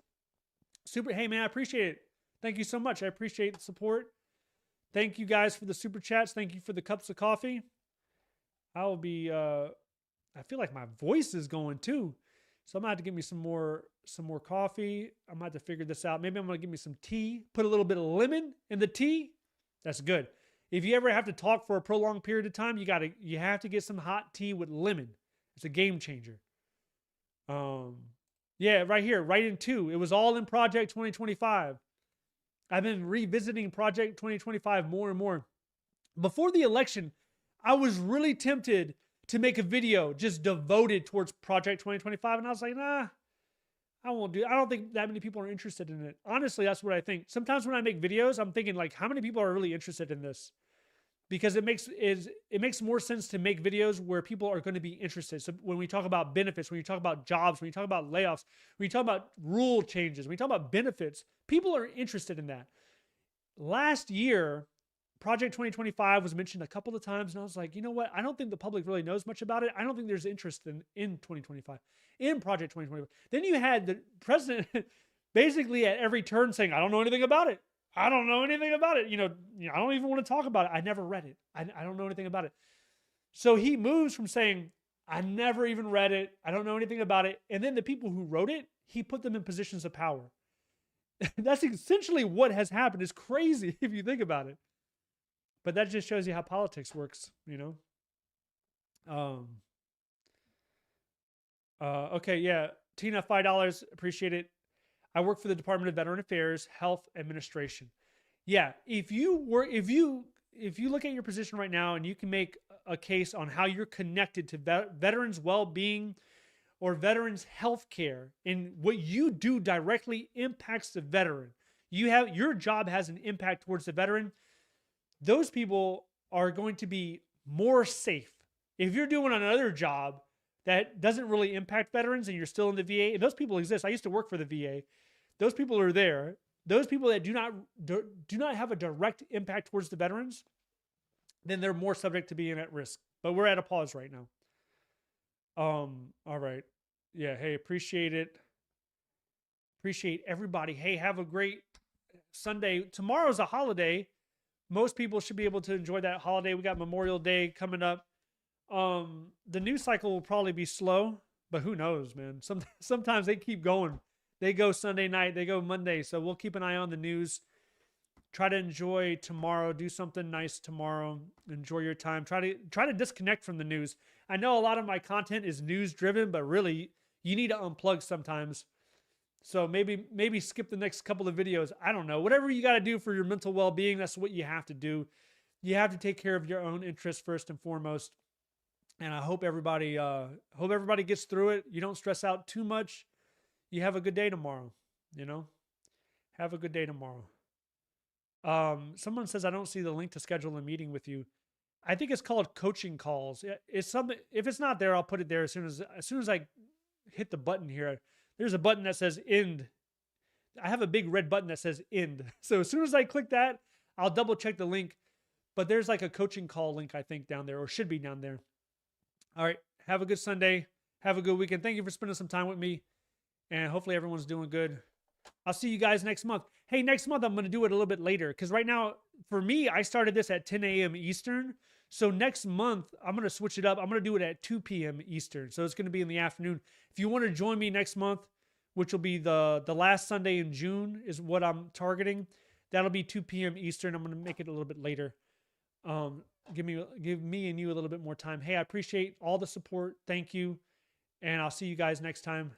Super. Hey, man, I appreciate it. Thank you so much. I appreciate the support. Thank you guys for the super chats. Thank you for the cups of coffee. I will be, I feel like my voice is going too. So I'm going to have to give me some more coffee. I'm going to have to figure this out. Maybe I'm going to give me some tea, put a little bit of lemon in the tea. That's good. If you ever have to talk for a prolonged period of time, you have to get some hot tea with lemon. It's a game changer. Yeah, right here, right in 2. It was all in Project 2025. I've been revisiting Project 2025 more and more. Before the election, I was really tempted to make a video just devoted towards Project 2025. And I was like, nah, I won't do it. I don't think that many people are interested in it. Honestly, that's what I think. Sometimes when I make videos, I'm thinking like, how many people are really interested in this? Because it makes more sense to make videos where people are going to be interested. So when we talk about benefits, when you talk about jobs, when you talk about layoffs, when you talk about rule changes, when you talk about benefits, people are interested in that. Last year, Project 2025 was mentioned a couple of times, and I was like, you know what? I don't think the public really knows much about it. I don't think there's interest in 2025, in Project 2025. Then you had the president basically at every turn saying, I don't know anything about it. I don't know anything about it. I don't even want to talk about it. I never read it. I don't know anything about it. So he moves from saying, I never even read it. I don't know anything about it. And then the people who wrote it, he put them in positions of power. That's essentially what has happened. It's crazy if you think about it. But that just shows you how politics works, Okay, yeah. Tina, $5. Appreciate it. I work for the Department of Veteran Affairs, Health Administration. Yeah, if you look at your position right now and you can make a case on how you're connected to veterans' well-being or veterans' health care, and what you do directly impacts the veteran. Your job has an impact towards the veteran. Those people are going to be more safe. If you're doing another job that doesn't really impact veterans and you're still in the VA, and those people exist. I used to work for the VA. Those people are there. Those people that do not have a direct impact towards the veterans, then they're more subject to being at risk. But we're at a pause right now. All right. Yeah, hey, appreciate it. Appreciate everybody. Hey, have a great Sunday. Tomorrow's a holiday. Most people should be able to enjoy that holiday. We got Memorial Day coming up. The news cycle will probably be slow, but who knows, man? Sometimes they keep going. They go Sunday night, they go Monday. So we'll keep an eye on the news. Try to enjoy tomorrow. Do something nice tomorrow. Enjoy your time. Try to disconnect from the news. I know a lot of my content is news driven, but really you need to unplug sometimes. So maybe skip the next couple of videos. I don't know. Whatever you got to do for your mental well-being, that's what you have to do. You have to take care of your own interests first and foremost. And I hope everybody gets through it. You don't stress out too much. You have a good day tomorrow, Have a good day tomorrow. Someone says I don't see the link to schedule a meeting with you. I think it's called coaching calls. It's something. If it's not there, I'll put it there as soon as I hit the button here. There's a button that says end. I have a big red button that says end. So as soon as I click that, I'll double check the link. But there's like a coaching call link, I think, down there, or should be down there. All right. Have a good Sunday. Have a good weekend. Thank you for spending some time with me. And hopefully everyone's doing good. I'll see you guys next month. Hey, next month I'm going to do it a little bit later. Because right now, for me, I started this at 10 a.m. Eastern. So next month, I'm going to switch it up. I'm going to do it at 2 p.m. Eastern. So it's going to be in the afternoon. If you want to join me next month, which will be the last Sunday in June is what I'm targeting. That'll be 2 p.m. Eastern. I'm going to make it a little bit later. Give me and you a little bit more time. Hey, I appreciate all the support. Thank you. And I'll see you guys next time.